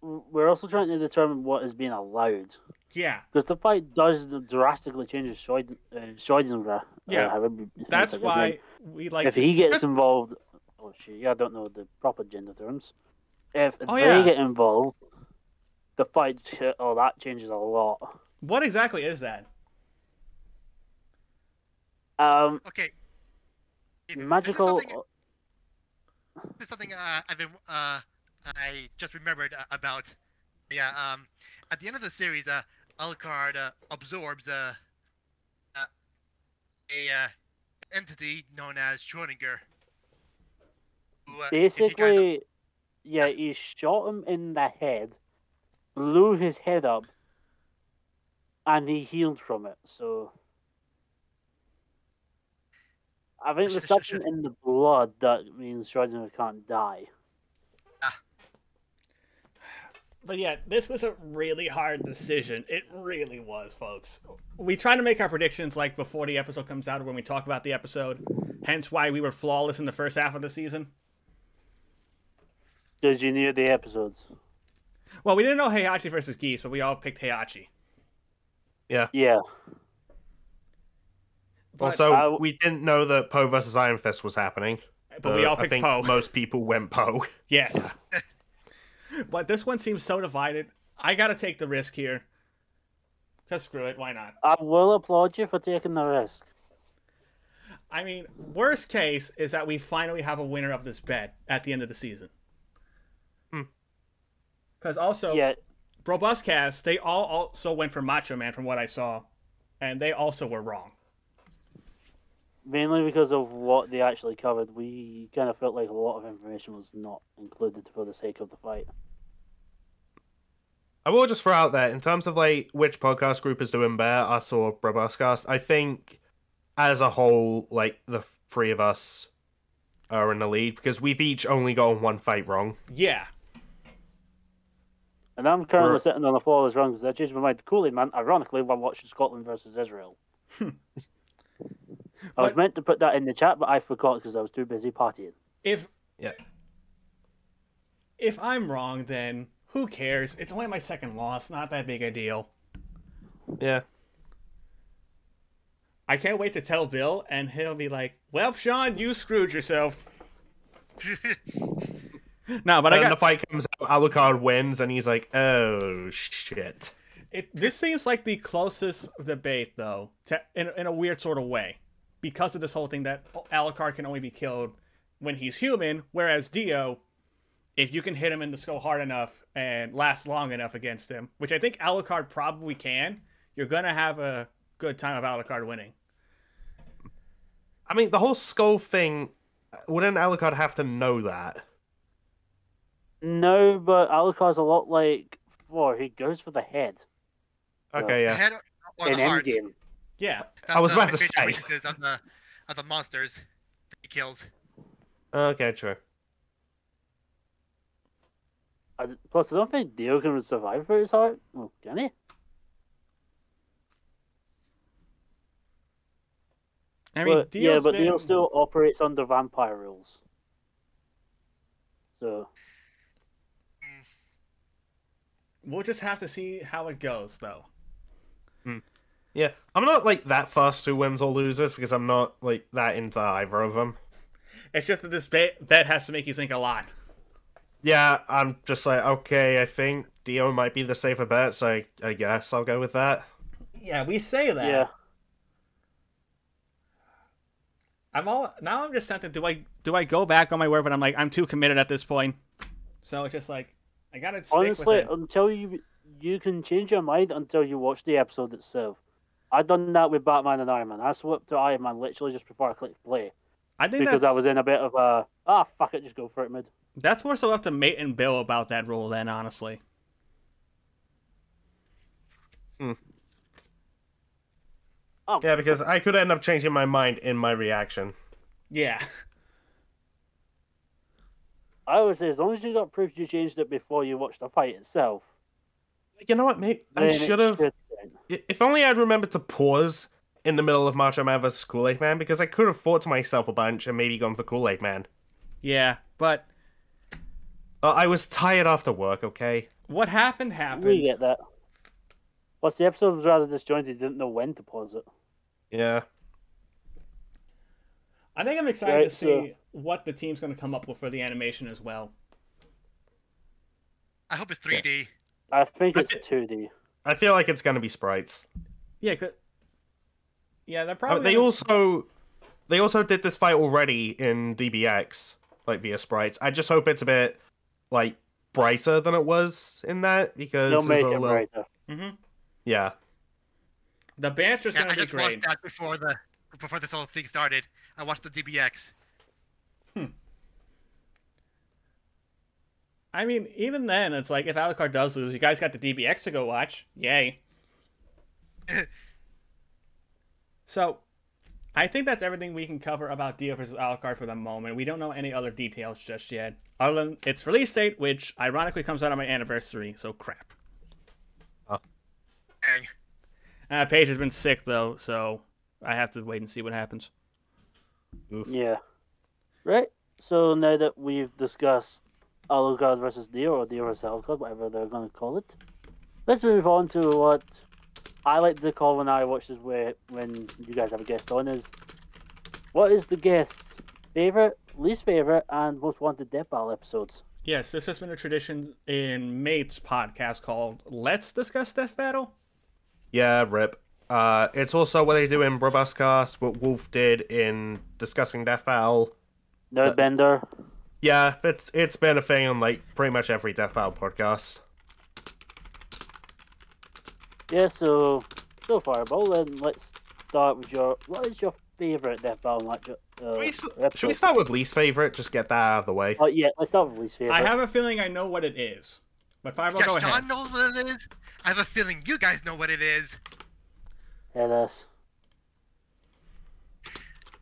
we're also trying to determine what is being allowed. yeah. Because the fight does drastically change Schrödinger. Yeah, that's why we like. If he gets involved, oh shit, I don't know the proper gender terms. If they yeah. get involved, the fight, that changes a lot. What exactly is that? Okay. Magical. This is something I just remembered about. Yeah. At the end of the series, Alucard absorbs a entity known as Schrödinger. Who, Basically, he shot him in the head, blew his head up, and he healed from it. So I think there's something in the blood that means Schrodinger can't die. But yeah, this was a really hard decision. It really was, folks. We try to make our predictions like before the episode comes out or when we talk about the episode. Hence why we were flawless in the first half of the season. Because you knew the episodes. Well, we didn't know Heihachi versus Geese, but we all picked Heihachi. Yeah. Yeah. But, Also, we didn't know that Poe versus Iron Fist was happening. But we all I picked think Poe. most people went Poe. Yes. But this one seems so divided. I gotta take the risk here. Because screw it, why not? I will applaud you for taking the risk. I mean, worst case is that we finally have a winner of this bet at the end of the season. Because also, Yeah. Robustcast, they all also went for Macho Man from what I saw. And they also were wrong. Mainly because of what they actually covered. We kind of felt like a lot of information was not included for the sake of the fight. I will just throw out there, in terms of like which podcast group is doing better, us or Robustcast, I think as a whole, like the three of us are in the lead because we've each only gotten one fight wrong. Yeah. And I'm currently sitting on the flawless run because I changed my mind to Kool-Aid Man, ironically, while watching Scotland versus Israel. I was meant to put that in the chat, but I forgot because I was too busy partying. If I'm wrong, then who cares? It's only my second loss. Not that big a deal. Yeah. I can't wait to tell Bill, and he'll be like, well, Sean, you screwed yourself. No, but the fight comes out, Alucard wins, and he's like, oh, shit. This seems like the closest debate, though, in a weird sort of way. Because of this whole thing that Alucard can only be killed when he's human, whereas Dio, if you can hit him in the skull hard enough and last long enough against him, which I think Alucard probably can, you're going to have a good time of Alucard winning. I mean, the whole skull thing, wouldn't Alucard have to know that? No, but Alucard's a lot like Thor. He goes for the head. Okay, The yeah. head or In the heart. Endgame. Yeah. I was about to Major say. weaknesses of the monsters that he kills. Okay, true. Plus, I don't think Dio can survive for his heart. Well, can he? I mean, But, yeah, but Dio still operates under vampire rules. So, we'll just have to see how it goes, though. Yeah, I'm not like that fast who wins or loses because I'm not like that into either of them. It's just that this bet has to make you think a lot. Yeah, I'm just like, okay, I think Dio might be the safer bet, so I guess I'll go with that. Yeah, we say that. yeah. Now I'm just tempted. Do I go back on my word? But I'm like, I'm too committed at this point. So it's just like, I gotta stick Honestly, with it. until you can change your mind until you watch the episode itself. I done that with Batman and Iron Man. I swapped to Iron Man literally just before I clicked play. I think Because I was in a bit of a, fuck it, just go for it mid. that's more so up to Mate and Bill about that rule then, honestly. Oh, Yeah, because I could end up changing my mind in my reaction. Yeah. I would say as long as you got proof you changed it before you watched the fight itself. You know what, mate? I then it should have. count. If only I'd remembered to pause in the middle of Macho Man vs. Kool-Aid Man, because I could have thought to myself a bunch and maybe gone for Kool-Aid Man. Yeah, but I was tired after work, okay? what happened We happened. get that. Plus, the episode was rather disjointed. You didn't know when to pause it. Yeah. I think I'm excited Right, to see what the team's going to come up with for the animation as well. I hope it's 3D. I think it's 2D. I feel like it's going to be sprites. Yeah, they're probably. They gonna- also did this fight already in DBX, like via sprites. I just hope it's a bit like brighter than it was in that because They'll there's make a it little... brighter. Mhm. Yeah. The banter's Yeah, going I to be just great. watched that before this whole thing started. I watched the DBX. I mean, even then, it's like if Alucard does lose, you guys got the DBX to go watch. Yay. So, I think that's everything we can cover about Dio versus Alucard for the moment. We don't know any other details just yet, other than its release date, which ironically comes out on my anniversary, so crap. Oh. Dang. Paige has been sick, though, so I have to wait and see what happens. Oof. Yeah. Right. So now that we've discussed Alucard versus Dio, or Dio versus Alucard, whatever they're going to call it, let's move on to what I like to call when I watch this, when you guys have a guest on, is what is the guest's favorite, least favorite, and most wanted Deathball episodes? Yes, this has been a tradition in Mate's podcast called Let's Discuss Death Battle. Yeah, rip. It's also what they do in Brabuscast, what Wolf did in discussing Death Battle. Nerdbender. Yeah, it's been a thing on like pretty much every Death Battle podcast. Yeah, so Fireball, then let's start with what is your favourite Death Battle match? Should we start with least favorite? Just get that out of the way. Oh yeah, let's start with least favourite. I have a feeling I know what it is. But Fireball, Yeah, go ahead. Sean knows what it is. I have a feeling you guys know what it is. Hit us.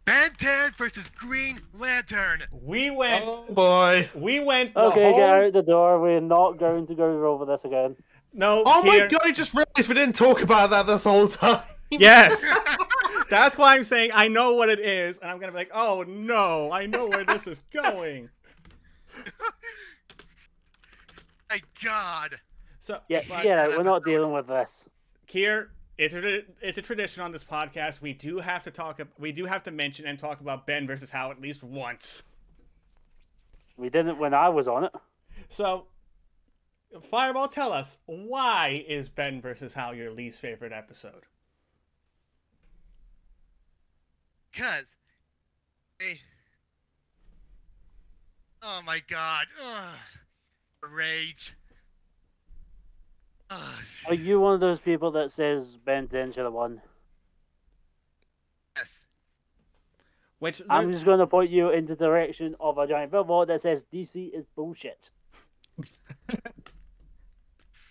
Ben 10 versus Green Lantern. We went. Oh boy. We went. The Okay, whole... get out the door. We're not going to go over this again. No. Oh Keir... my god! I just realized we didn't talk about that this whole time. Yes. That's why I'm saying I know what it is, and I'm gonna be like, oh no, I know where this is going. My God. So Yeah, but, we're not dealing with this. Keir, it's a tradition on this podcast. We do have to mention and talk about Ben versus Hal at least once. We didn't when I was on it. So, Fireball, tell us, why is Ben versus Hal your least favorite episode? Cause. Oh my God. Ugh. Rage. Ugh. Are you one of those people that says Ben 10 should have won? Yes. Which I'm just going to point you in the direction of a giant billboard that says DC is bullshit.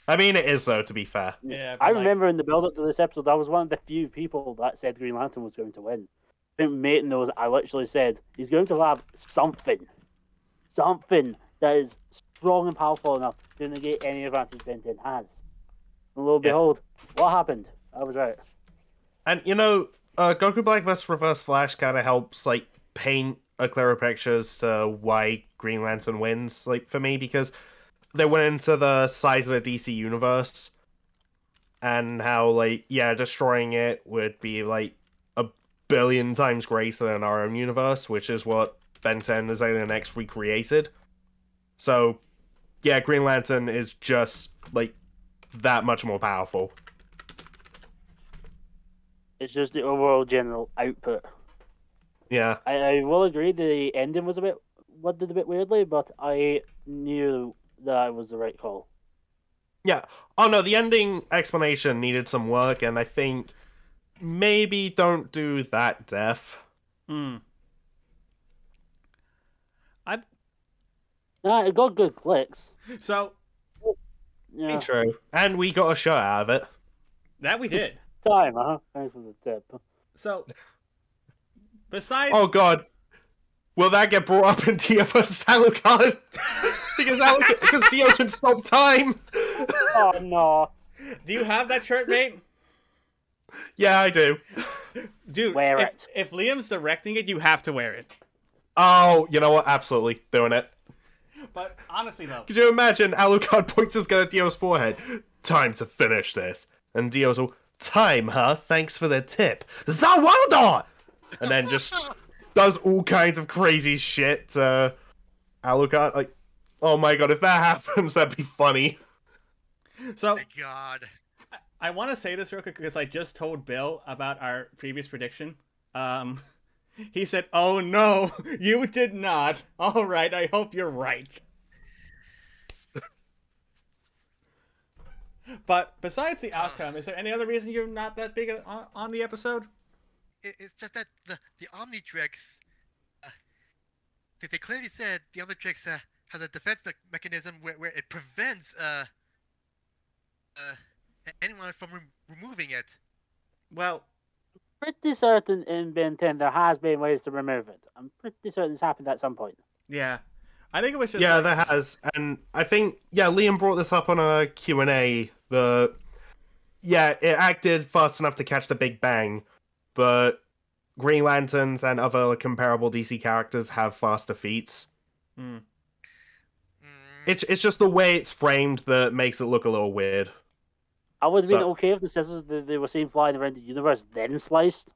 I mean, it is though. To be fair. yeah, I remember in the build-up to this episode, I was one of the few people that said Green Lantern was going to win. I think Mate knows I literally said he's going to have something that is strong and powerful enough to negate any advantage Ben 10 has. And lo and behold, what happened? I was right. And you know, Goku Black vs Reverse Flash kind of helps like paint a clearer picture as to why Green Lantern wins. Like for me, because they went into the size of the DC universe and how like destroying it would be like a billion times greater than our own universe, which is what Ben 10 is Alien X recreated. So yeah, Green Lantern is just like that much more powerful. It's just the overall general output. Yeah. I will agree the ending was a bit weirdly, but I knew that it was the right call. Yeah. Oh no, the ending explanation needed some work, and I think maybe don't do that deaf. Nah, it got good clicks. So Yeah. True. And we got a shot out of it. that we did. Time, Thanks for the tip. So besides, Oh god. Will that get brought up in Dio vs Alucard? because Dio can stop time. Oh no. do you have that shirt, mate? Yeah, I do. Dude, Wear it. If Liam's directing it, you have to wear it. Oh, you know what? Absolutely. Doing it. But honestly, though, Could you imagine Alucard points his gun at Dio's forehead? Time to finish this. And Dio's all, time, huh? Thanks for the tip. Zawalda! And then just does all kinds of crazy shit to Alucard. Like, oh my god, if that happens, that'd be funny. so My God. I want to say this real quick because I just told Bill about our previous prediction. He said, "Oh no, you did not." All right, I hope you're right. But besides the outcome, is there any other reason you're not that big on the episode? It's just that the Omnitrix, they clearly said the Omnitrix has a defense mechanism where it prevents anyone from removing it. Well, pretty certain in Ben 10 there has been ways to remove it. I'm pretty certain it's happened at some point. Yeah. I think it was just Yeah, like, there has. And I think, Liam brought this up on a Q&A. It acted fast enough to catch the Big Bang, but Green Lanterns and other comparable DC characters have faster feats. Mm. It's just the way it's framed that makes it look a little weird. I would have been okay if the scissors they were seen flying around the universe then sliced.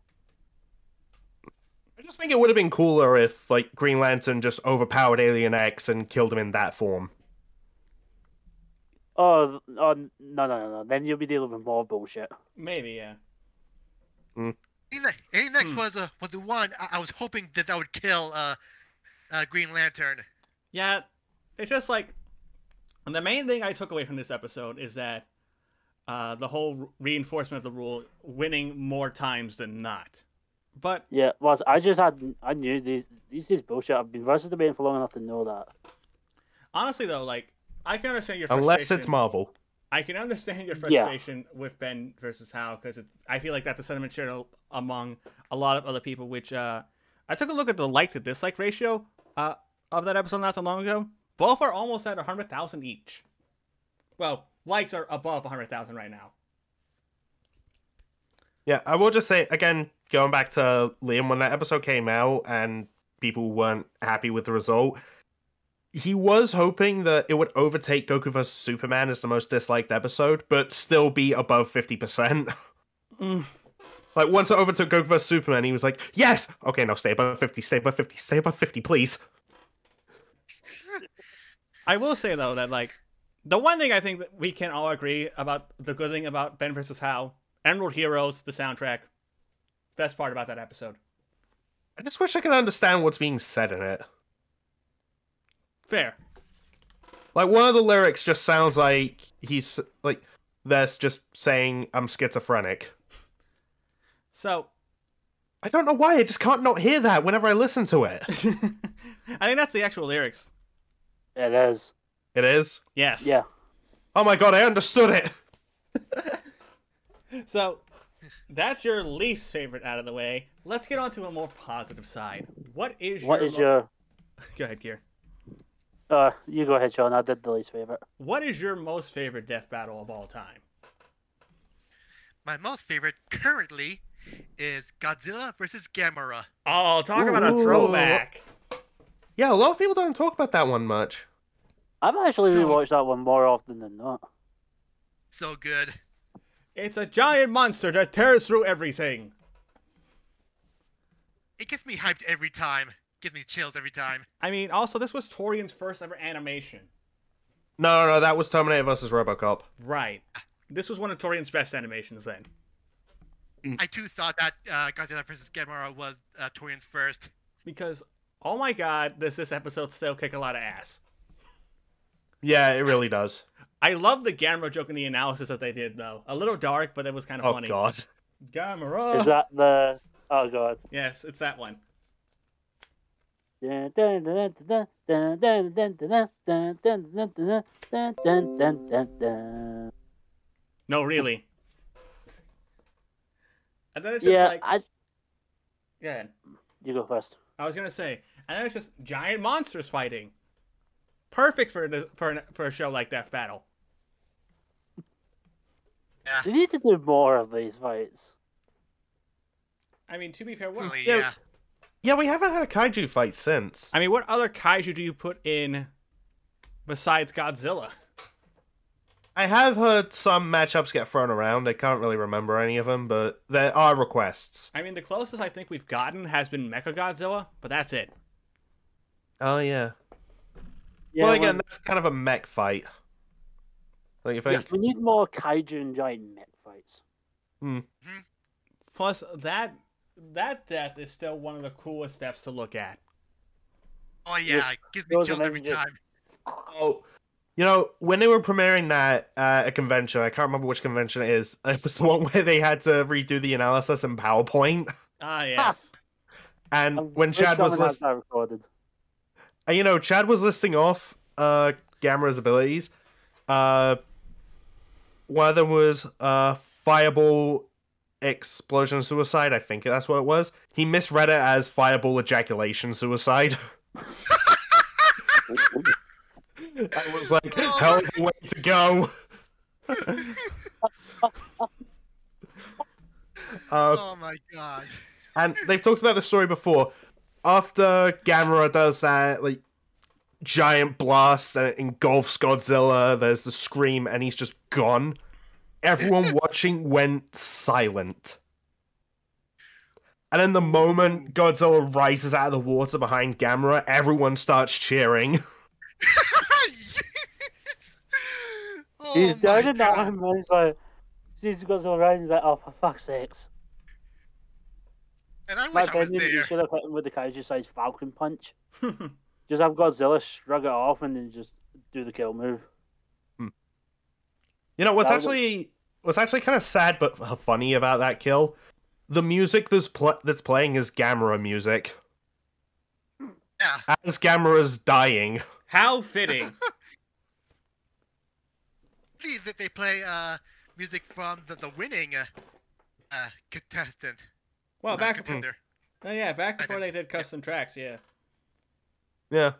I just think it would have been cooler if, like, Green Lantern just overpowered Alien X and killed him in that form. Oh no. Then you'll be dealing with more bullshit. Maybe, yeah. Alien X was the one I was hoping that would kill Green Lantern. Yeah, it's just like, and the main thing I took away from this episode is that the whole reinforcement of the rule, winning more times than not. But yeah, I knew these is bullshit. I've been versus debating for long enough to know that. honestly, though, like, I can understand your frustration. Unless it's Marvel. I can understand your frustration with Ben versus Hal, because I feel like that's a sentiment shared among a lot of other people, which I took a look at the like to dislike ratio of that episode not so long ago. Both are almost at 100,000 each. Well, likes are above 100,000 right now. Yeah, I will just say, again, going back to Liam, when that episode came out and people weren't happy with the result, he was hoping that it would overtake Goku vs. Superman as the most disliked episode, but still be above 50%. Like, once it overtook Goku vs. Superman, he was like, yes! Okay, no, stay above 50, stay above 50, stay above 50, please. I will say, though, that, like, the one thing I think that we can all agree about, the good thing about Ben vs. Hal, Emerald Heroes, the soundtrack, best part about that episode. I just wish I could understand what's being said in it. Fair. Like, one of the lyrics just sounds like he's, like, that's just saying, I'm schizophrenic. So, I don't know why, I just can't not hear that whenever I listen to it. I think that's the actual lyrics. It is. It is? Yes. Yeah. Oh my god, I understood it! So, that's your least favorite out of the way. Let's get on to a more positive side. What is your... Go ahead, Keir. You go ahead, Sean. I did the least favorite. What is your most favorite death battle of all time? My most favorite currently is Godzilla versus Gamera. Oh, talk about a throwback. Yeah, a lot of people don't talk about that one much. I've actually rewatched that one more often than not. So good. It's a giant monster that tears through everything. It gets me hyped every time. Gives me chills every time. I mean, also, this was Torian's first ever animation. No, that was Terminator vs. RoboCop. Right. This was one of Torian's best animations then. I too thought that Godzilla vs. Gamera was Torian's first. Because, oh my god, does this episode still kick a lot of ass. Yeah, it really does. I love the Gamera joke in the analysis that they did, though. A little dark, but it was kind of funny. Oh god. Gamera! Is that the... Oh god. Yes, it's that one. No, No, really. And then it's just Go ahead. You go first. I was gonna say, and then it's just giant monsters fighting. Perfect for a show like Death Battle. Yeah. We need to do more of these fights. I mean, to be fair, Really, Yeah. yeah. Yeah, we haven't had a kaiju fight since. I mean, what other kaiju do you put in besides Godzilla? I have heard some matchups get thrown around. I can't really remember any of them, but there are requests. I mean, the closest I think we've gotten has been Mechagodzilla, but that's it. Oh, yeah. Yeah, Well, again, that's kind of a mech fight. Don't you think? we need more kaiju and giant mech fights. Plus, that death is still one of the coolest steps to look at. Oh yeah, it gives me those chills every Avengers. time. Oh, you know, when they were premiering that at a convention, I can't remember which convention it is. It was the one where they had to redo the analysis in PowerPoint. Ah, yes. And when Chad was recorded. you know, Chad was listing off Gamera's abilities. One of them was Fireball explosion suicide, I think that's what it was. He misread it as fireball ejaculation suicide. I was like, hell of a way to go. Oh my god. And they've talked about the story before. After Gamera does that, like, giant blast and it engulfs Godzilla, there's the scream, and he's just gone. Everyone watching went silent. And then the moment Godzilla rises out of the water behind Gamera, everyone starts cheering. Oh He's my down in that God. one, man. He's like, sees he goes around, he's like, oh, for fuck's sakes. And I My wish I was opinion, you there. should have hit him with the Kaiju-sized Falcon Punch. Just have Godzilla shrug it off and then just do the kill move. You know, what's That was- actually kind of sad but funny about that kill? The music that's playing is Gamera music. Yeah. As Gamera's dying. How fitting. Please, that they play music from the winning contestant. Well, back contender. back before they did custom tracks, yeah. Yeah.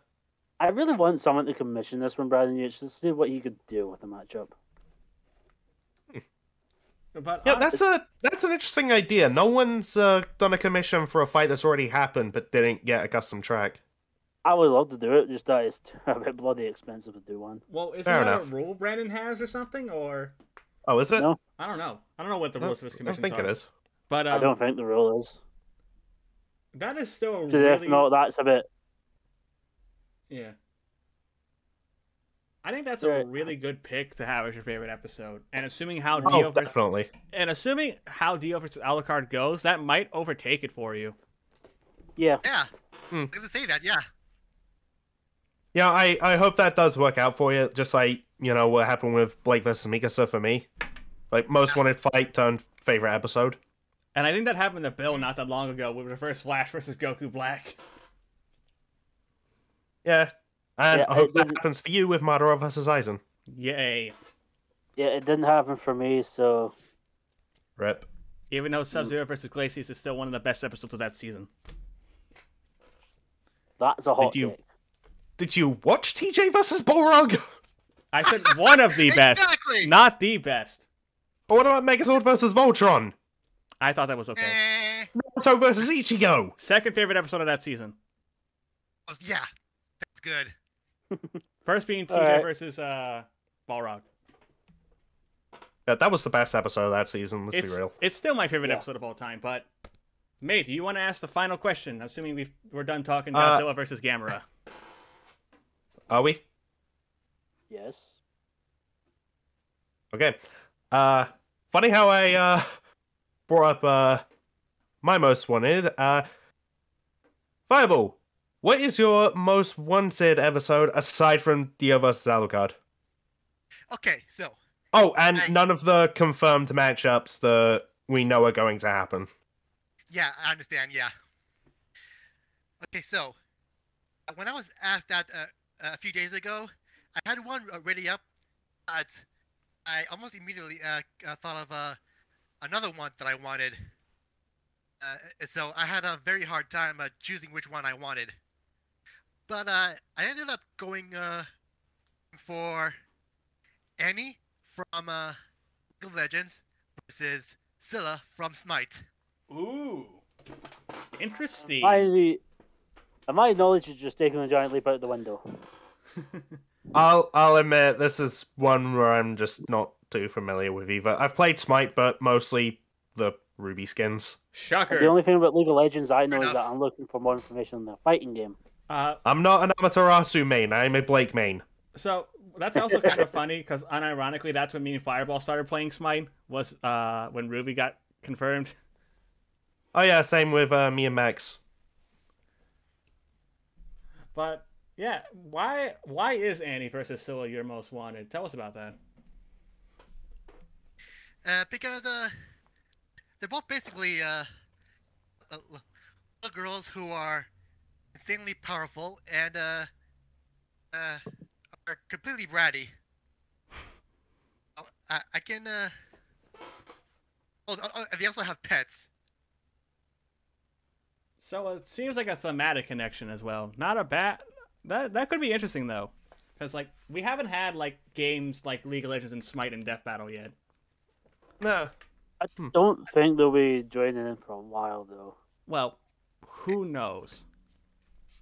I really want someone to commission this one, Brandon Yates, to see what he could do with the matchup. But Yeah, that's an interesting idea. No one's done a commission for a fight that's already happened but didn't get a custom track. I would love to do it, just that it's a bit bloody expensive to do one. well, isn't Fair that enough. a rule Brandon has or something? Or Oh, is it? No. I don't know. I don't know what the rules for this I commission don't think are. it is. But I don't think the rule is. that is still a So if really not, that's a bit... yeah. I think that's a Right. really good pick to have as your favorite episode. And assuming how Oh, Dio versus definitely. Dio versus Alucard goes, that might overtake it for you. Yeah. Yeah. Hmm. I was gonna say that. Yeah. Yeah, I hope that does work out for you. Just like, you know, what happened with Blake versus Mikasa for me. Like, most wanted fight turned favorite episode. And I think that happened to Bill not that long ago with Reverse Flash versus Goku Black. Yeah. And Yeah, I hope it that didn't- happens for you with Madara versus Aizen. Yay. Yeah, it didn't happen for me, so... Rip. Even though Sub-Zero versus Glacius is still one of the best episodes of that season. That's a hot you- take. Did you watch TJ versus Balrog? I said one of the best, Exactly. not the best. Or what about Megazord versus Voltron? I thought that was okay. Naruto versus Ichigo? Second favorite episode of that season. Yeah. That's good. First being TJ Alright. versus Balrog. Yeah, that was the best episode of that season, let's be real. It's still my favorite Yeah. episode of all time, but... Mate, do you want to ask the final question, assuming we're done talking Uh, Godzilla versus Gamera? Are we? Yes. Okay. Funny how I brought up my most wanted. Fireball, what is your most wanted episode aside from Dio vs. Alucard? Okay, so Oh, and Hey. none of the confirmed matchups that we know are going to happen. yeah, I understand. Yeah. Okay, so when I was asked that a few days ago, I had one ready up, but I almost immediately thought of another one that I wanted. So I had a very hard time choosing which one I wanted. But I ended up going for Annie from League of Legends versus Scylla from Smite. Ooh. Interesting. My knowledge is just taking a giant leap out the window. I'll admit this is one where I'm just not too familiar with either. I've played Smite, but mostly the Ruby skins. Shocker. The only thing about League of Legends I know Fair is that I'm looking for more information on the fighting game. I'm not an Amaterasu main. I'm a Blake main. So that's also kind of funny because unironically, that's when me and Fireball started playing Smite. Was when Ruby got confirmed. Oh yeah, same with me and Max. But yeah, why is Annie versus Scylla your most wanted? Tell us about that. Because they're both basically little girls who are insanely powerful and are completely bratty. I can they also have pets. So it seems like a thematic connection as well. Not a bad. That could be interesting though, because like we haven't had like games like League of Legends and Smite and Death Battle yet. No. I don't think they'll be joining in for a while though. Well, who knows?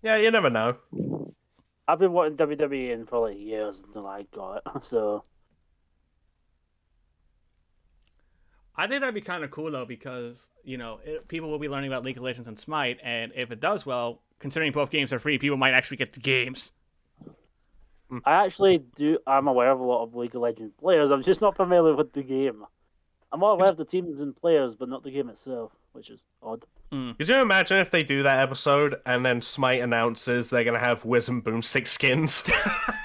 Yeah, you never know. I've been wanting WWE in for like years until I got it. So I think that'd be kind of cool though, because people will be learning about League of Legends and Smite, and if it does well, considering both games are free, people might actually get the games. I actually do. I'm aware of a lot of League of Legends players. I'm just not familiar with the game. I'm more aware of the teams and players, but not the game itself, which is odd. Could you imagine if they do that episode and then Smite announces they're gonna have Wiz and Boomstick skins? That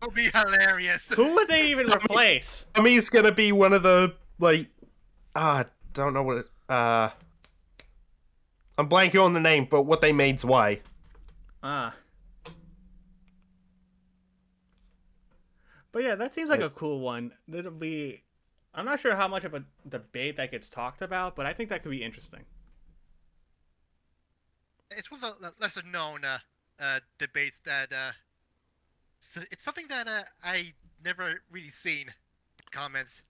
would be hilarious. Who would they even replace? Tommy's gonna be one of the don't know what it, I'm blanking on the name, but what they made's why. But yeah, that seems like a cool one. I'm not sure how much of a debate that gets talked about, but I think that could be interesting. It's one of the lesser known debates that it's something that I never really seen comments.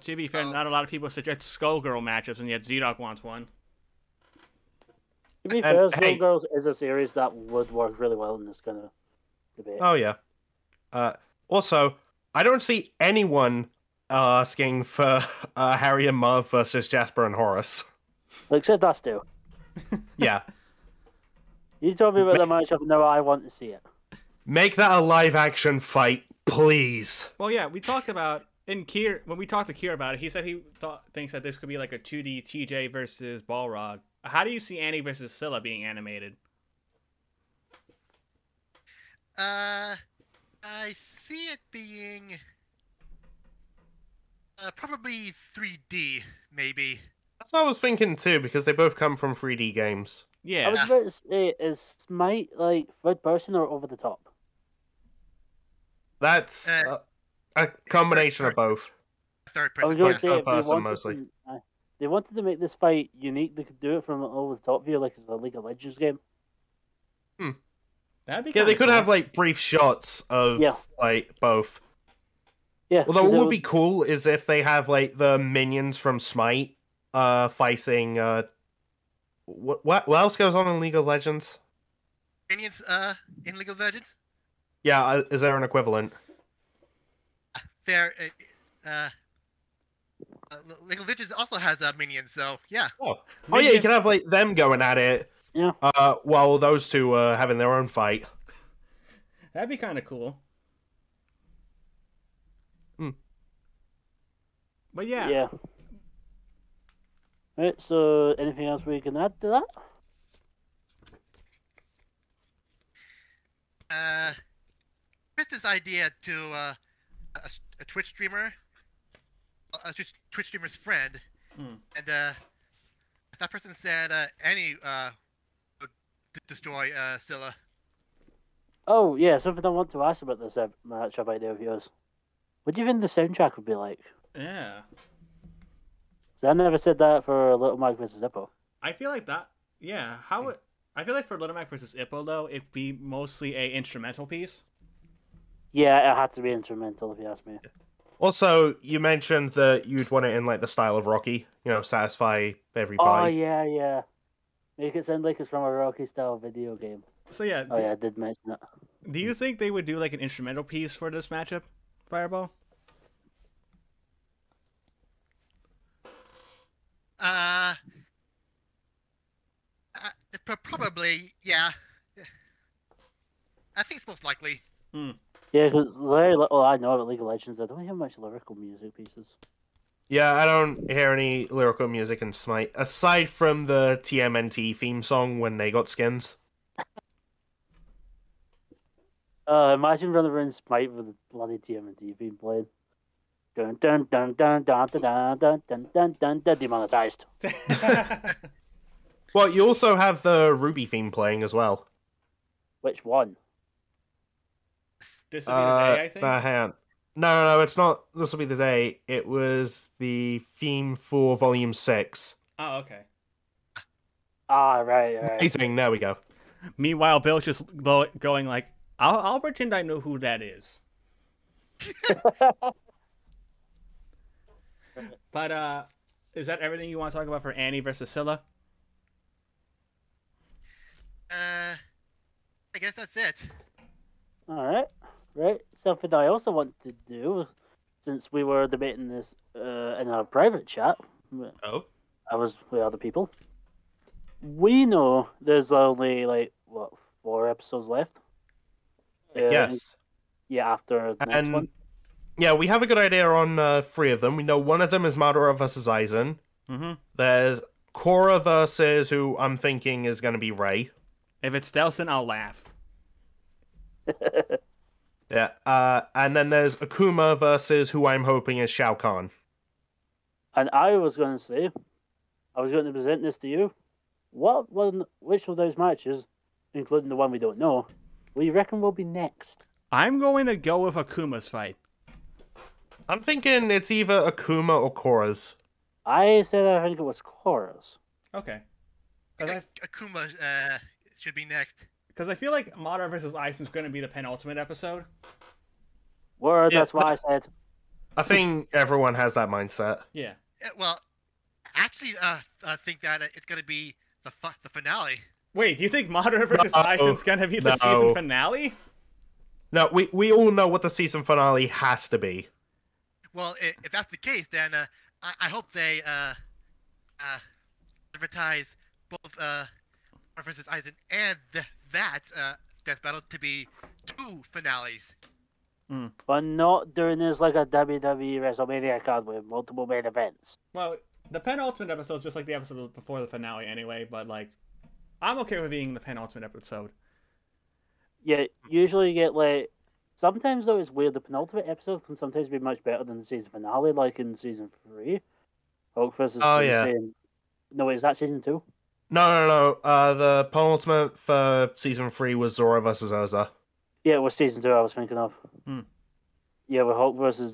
To be fair, not a lot of people suggest Skullgirl matchups, and yet Z-Dog wants one. To be fair, Skullgirls is a series that would work really well in this kind of debate. Oh yeah. Also, I don't see anyone asking for Harry and Marv versus Jasper and Horace. Except us two. Yeah. You told me about the matchup, now I want to see it. Make that a live-action fight, please. Well, yeah, we talked about Keir, when we talked to Keir about it, he said he thinks that this could be like a 2D TJ versus Balrog. How do you see Annie versus Scylla being animated? I see it being probably 3D, maybe. That's what I was thinking too, because they both come from 3D games. Yeah. I was about to say, is Smite like third person or over the top? That's a combination of both. Third I was person. going Yeah, to say, third if person mostly. they wanted to make this fight unique, they could do it from an over the top view, like it's a League of Legends game. That'd be Yeah, they could cool. have like brief shots of like both. Yeah. Although what would be cool is if they have like the minions from Smite fighting what else goes on in League of Legends? Minions in League of Legends? Yeah, is there an equivalent? There, League of Legends also has minions, so yeah. Oh yeah, you can have like them going at it. Yeah. While those two are having their own fight. That'd be kind of cool. But yeah. Yeah. Right, so anything else we can add to that? Chris' idea to a Twitch streamer, a Twitch streamer's friend, and that person said Annie would destroy Scylla. Oh, yeah, something I want to ask about this matchup idea of yours. What do you think the soundtrack would be like? Yeah. 'Cause I never said that for Little Mike vs. Zippo. I feel like that. Yeah. I feel like for Little Mac versus Ippo though, it'd be mostly a instrumental piece. Yeah, it had to be instrumental if you ask me. Also, you mentioned that you'd want it in like the style of Rocky, satisfy Oh, everybody. yeah. Make it sound like it's from a Rocky-style video game. So yeah. Oh, yeah, I did mention it. Do you think they would do like an instrumental piece for this matchup, Fireball? Probably, yeah. I think it's most likely. Yeah, because very little I know about League of Legends, I don't hear much lyrical music pieces. Yeah, I don't hear any lyrical music in Smite, aside from the TMNT theme song when they got skins. Imagine running around Smite with the bloody TMNT theme playing. Dun dun dun dun dun dun dun dun dun dun dun dun demonetized. Well, you also have the Ruby theme playing as well. Which one? This would be the day, I think. Hang on. No, it's not. This will be the day. It was the theme for Volume 6. Oh, okay. Ah, right. Amazing. There we go. Meanwhile, Bill's just going like, I'll pretend I know who that is. But is that everything you want to talk about for Annie versus Scylla? I guess that's it. Alright. Right. Something I also want to do, since we were debating this in our private chat. Oh. I was with other people. We know there's only, like, 4 episodes left? Yes. Yeah, after the next one. Yeah, we have a good idea on 3 of them. We know one of them is Madara versus Aizen. Mm-hmm. There's Korra versus who I'm thinking is going to be Rei. If it's Delson, I'll laugh. Yeah, and then there's Akuma versus who I'm hoping is Shao Kahn. And I was going to say, I was going to present this to you. Which of those matches, including the one we don't know, will you reckon will be next? I'm going to go with Akuma's fight. I'm thinking it's either Akuma or Korra's. I said I think it was Korra's. Okay. Akuma should be next. Because I feel like Madara versus Aizen is going to be the penultimate episode. Word, Yeah, that's what I said. I think everyone has that mindset. Yeah. Well, actually, I think that it's going to be the finale. Wait, do you think Madara versus Aizen's going to be the season finale? No, we all know what the season finale has to be. Well, if that's the case, then I hope they advertise both Madara versus Aizen and that Death Battle to be 2 finales. But not doing this like a WWE WrestleMania card with multiple main events. Well, the penultimate episode is just like the episode before the finale anyway, but like, I'm okay with being the penultimate episode. Yeah, usually you get like... Sometimes though it's weird, the penultimate episode can sometimes be much better than the season finale, like in season 3. Hulk versus yeah. No, wait, is that season 2? No. The penultimate for season 3 was Zora versus Urza. Yeah, it was season 2 I was thinking of. Yeah, with Hulk versus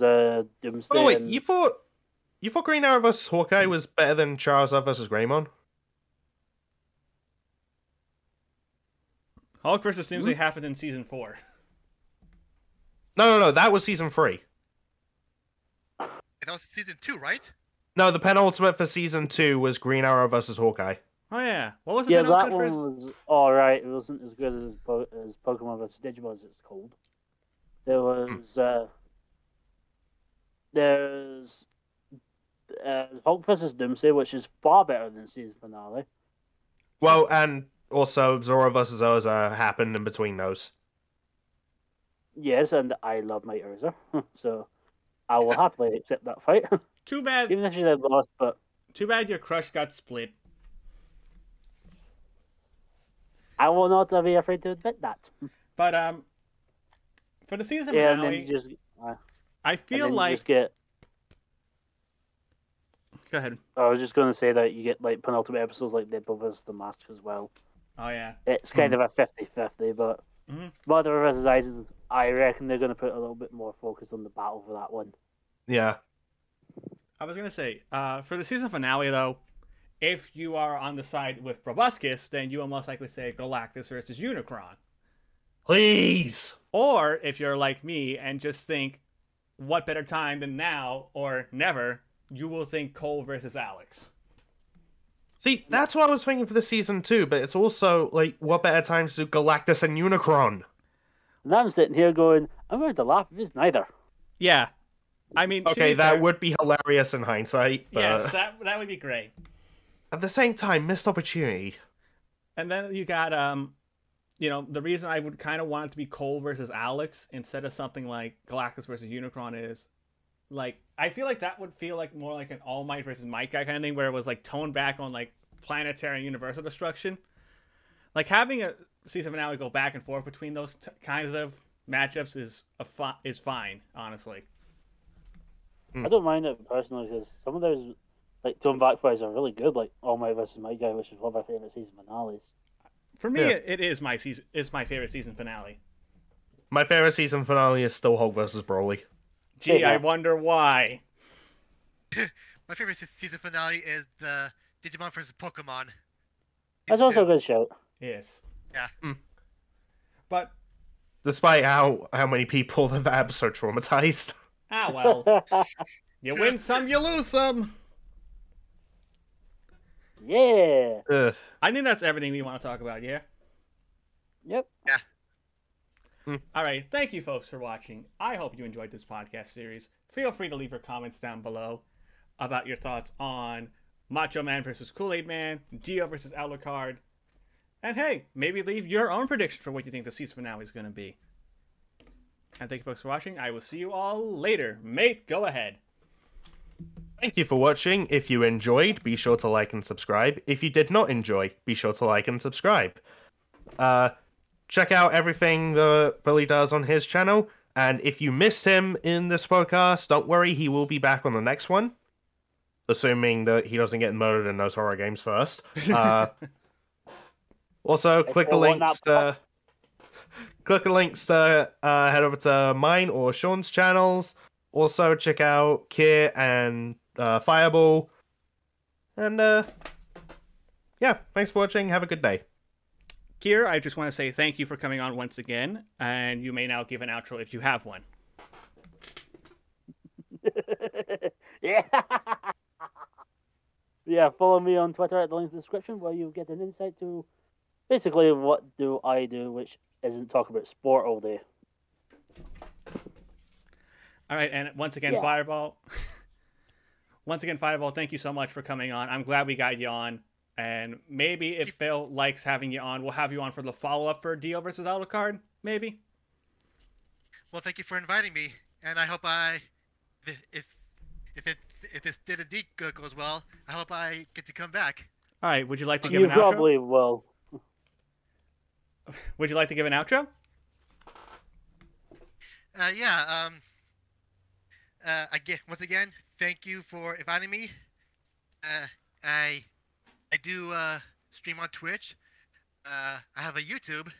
Doomsday. Oh wait, you thought Green Arrow versus Hawkeye was better than Charizard versus Greymon? Hulk versus Doomsday happened in season 4. No, that was season 3. That was season 2, right? No, the penultimate for season 2 was Green Arrow versus Hawkeye. Oh yeah, what was the Yeah, that penultimate one was alright. It wasn't as good as Pokemon vs. Digimon as it's called. There was there's Hulk vs. Doomsday, which is far better than season finale. Well, and also Zora versus Urza happened in between those. Yes, and I love my Urza, so I will happily accept that fight. Too bad. Even if she had lost, but Too bad your crush got split. I will not be afraid to admit that. But for the season Yeah, and finale, then you just I feel like just get. Go ahead. I was just going to say that you get like penultimate episodes like Deadpool vs. The Mask as well. Oh yeah. It's kind of a 50-50, but Madara vs. Aizen, I reckon they're going to put a little bit more focus on the battle for that one. Yeah. I was gonna say, for the season finale though, if you are on the side with Proboscis, then you will most likely say Galactus versus Unicron. Please! Or if you're like me and just think, what better time than now or never, you will think Cole versus Alex. See, that's what I was thinking for the season 2, but it's also, like, what better time to do Galactus and Unicron? And I'm sitting here going, I'm going to laugh if it's neither. Yeah. I mean, Okay, that would be hilarious in hindsight. But yes, that would be great. at the same time, missed opportunity. And then you got, the reason I would kind of want it to be Cole versus Alex instead of something like Galactus versus Unicron is, like, I feel like that would feel like more like an All Might versus Might guy kind of thing, where it was like toned back on like planetary and universal destruction. Like having a season finale go back and forth between those kinds of matchups is fine, honestly. I don't mind it personally because some of those like toned back fights are really good, like All Might versus Might guy, which is one of my favorite season finales. For me, it is my favorite season finale. My favorite season finale is still Hulk versus Broly. Gee, I wonder why. My favorite season finale is the Digimon versus Pokemon. That's Season also a 2. good shout. Yes. Yeah. But, Despite how many people that episode traumatized. well. You win some, you lose some. Yeah. Ugh. I think that's everything we want to talk about, yeah? Yep. All right, thank you folks for watching. I hope you enjoyed this podcast series. Feel free to leave your comments down below about your thoughts on Macho Man versus Kool-Aid Man, Dio versus Alucard, and hey, maybe leave your own prediction for what you think the season finale is going to be. And thank you folks for watching. I will see you all later. Mate, go ahead. Thank you for watching. If you enjoyed, be sure to like and subscribe. If you did not enjoy, be sure to like and subscribe. Check out everything that Billy does on his channel. And if you missed him in this podcast, don't worry, he will be back on the next one. Assuming that he doesn't get murdered in those horror games first. Also, click the links to head over to mine or Sean's channels. Also, check out Keir and Fireball. And yeah, thanks for watching. Have a good day. Keir, I just want to say thank you for coming on once again, and you may now give an outro if you have one. Yeah. Yeah, follow me on Twitter at the link in the description where you get an insight to basically what do I do, which isn't talk about sport all day. All right, and once again, Fireball. Once again, Fireball, thank you so much for coming on. I'm glad we got you on. And maybe if Bill likes having you on, we'll have you on for the follow-up for Dio versus Alucard, maybe? Well, thank you for inviting me, and I hope if this did indeed goes well, I hope I get to come back. All right, would you like to give You an outro? probably will. Would you like to give an outro? Once again, thank you for inviting me. I do stream on Twitch. I have a YouTube.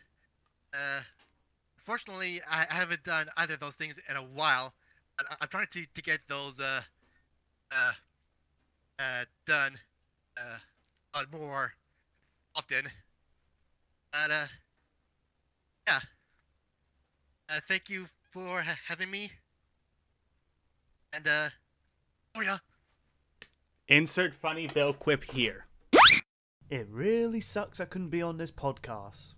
Fortunately, I haven't done either of those things in a while. But I'm trying to get those done a lot more often. But yeah. Thank you for having me. And oh yeah. Insert funny Bill quip here. It really sucks I couldn't be on this podcast.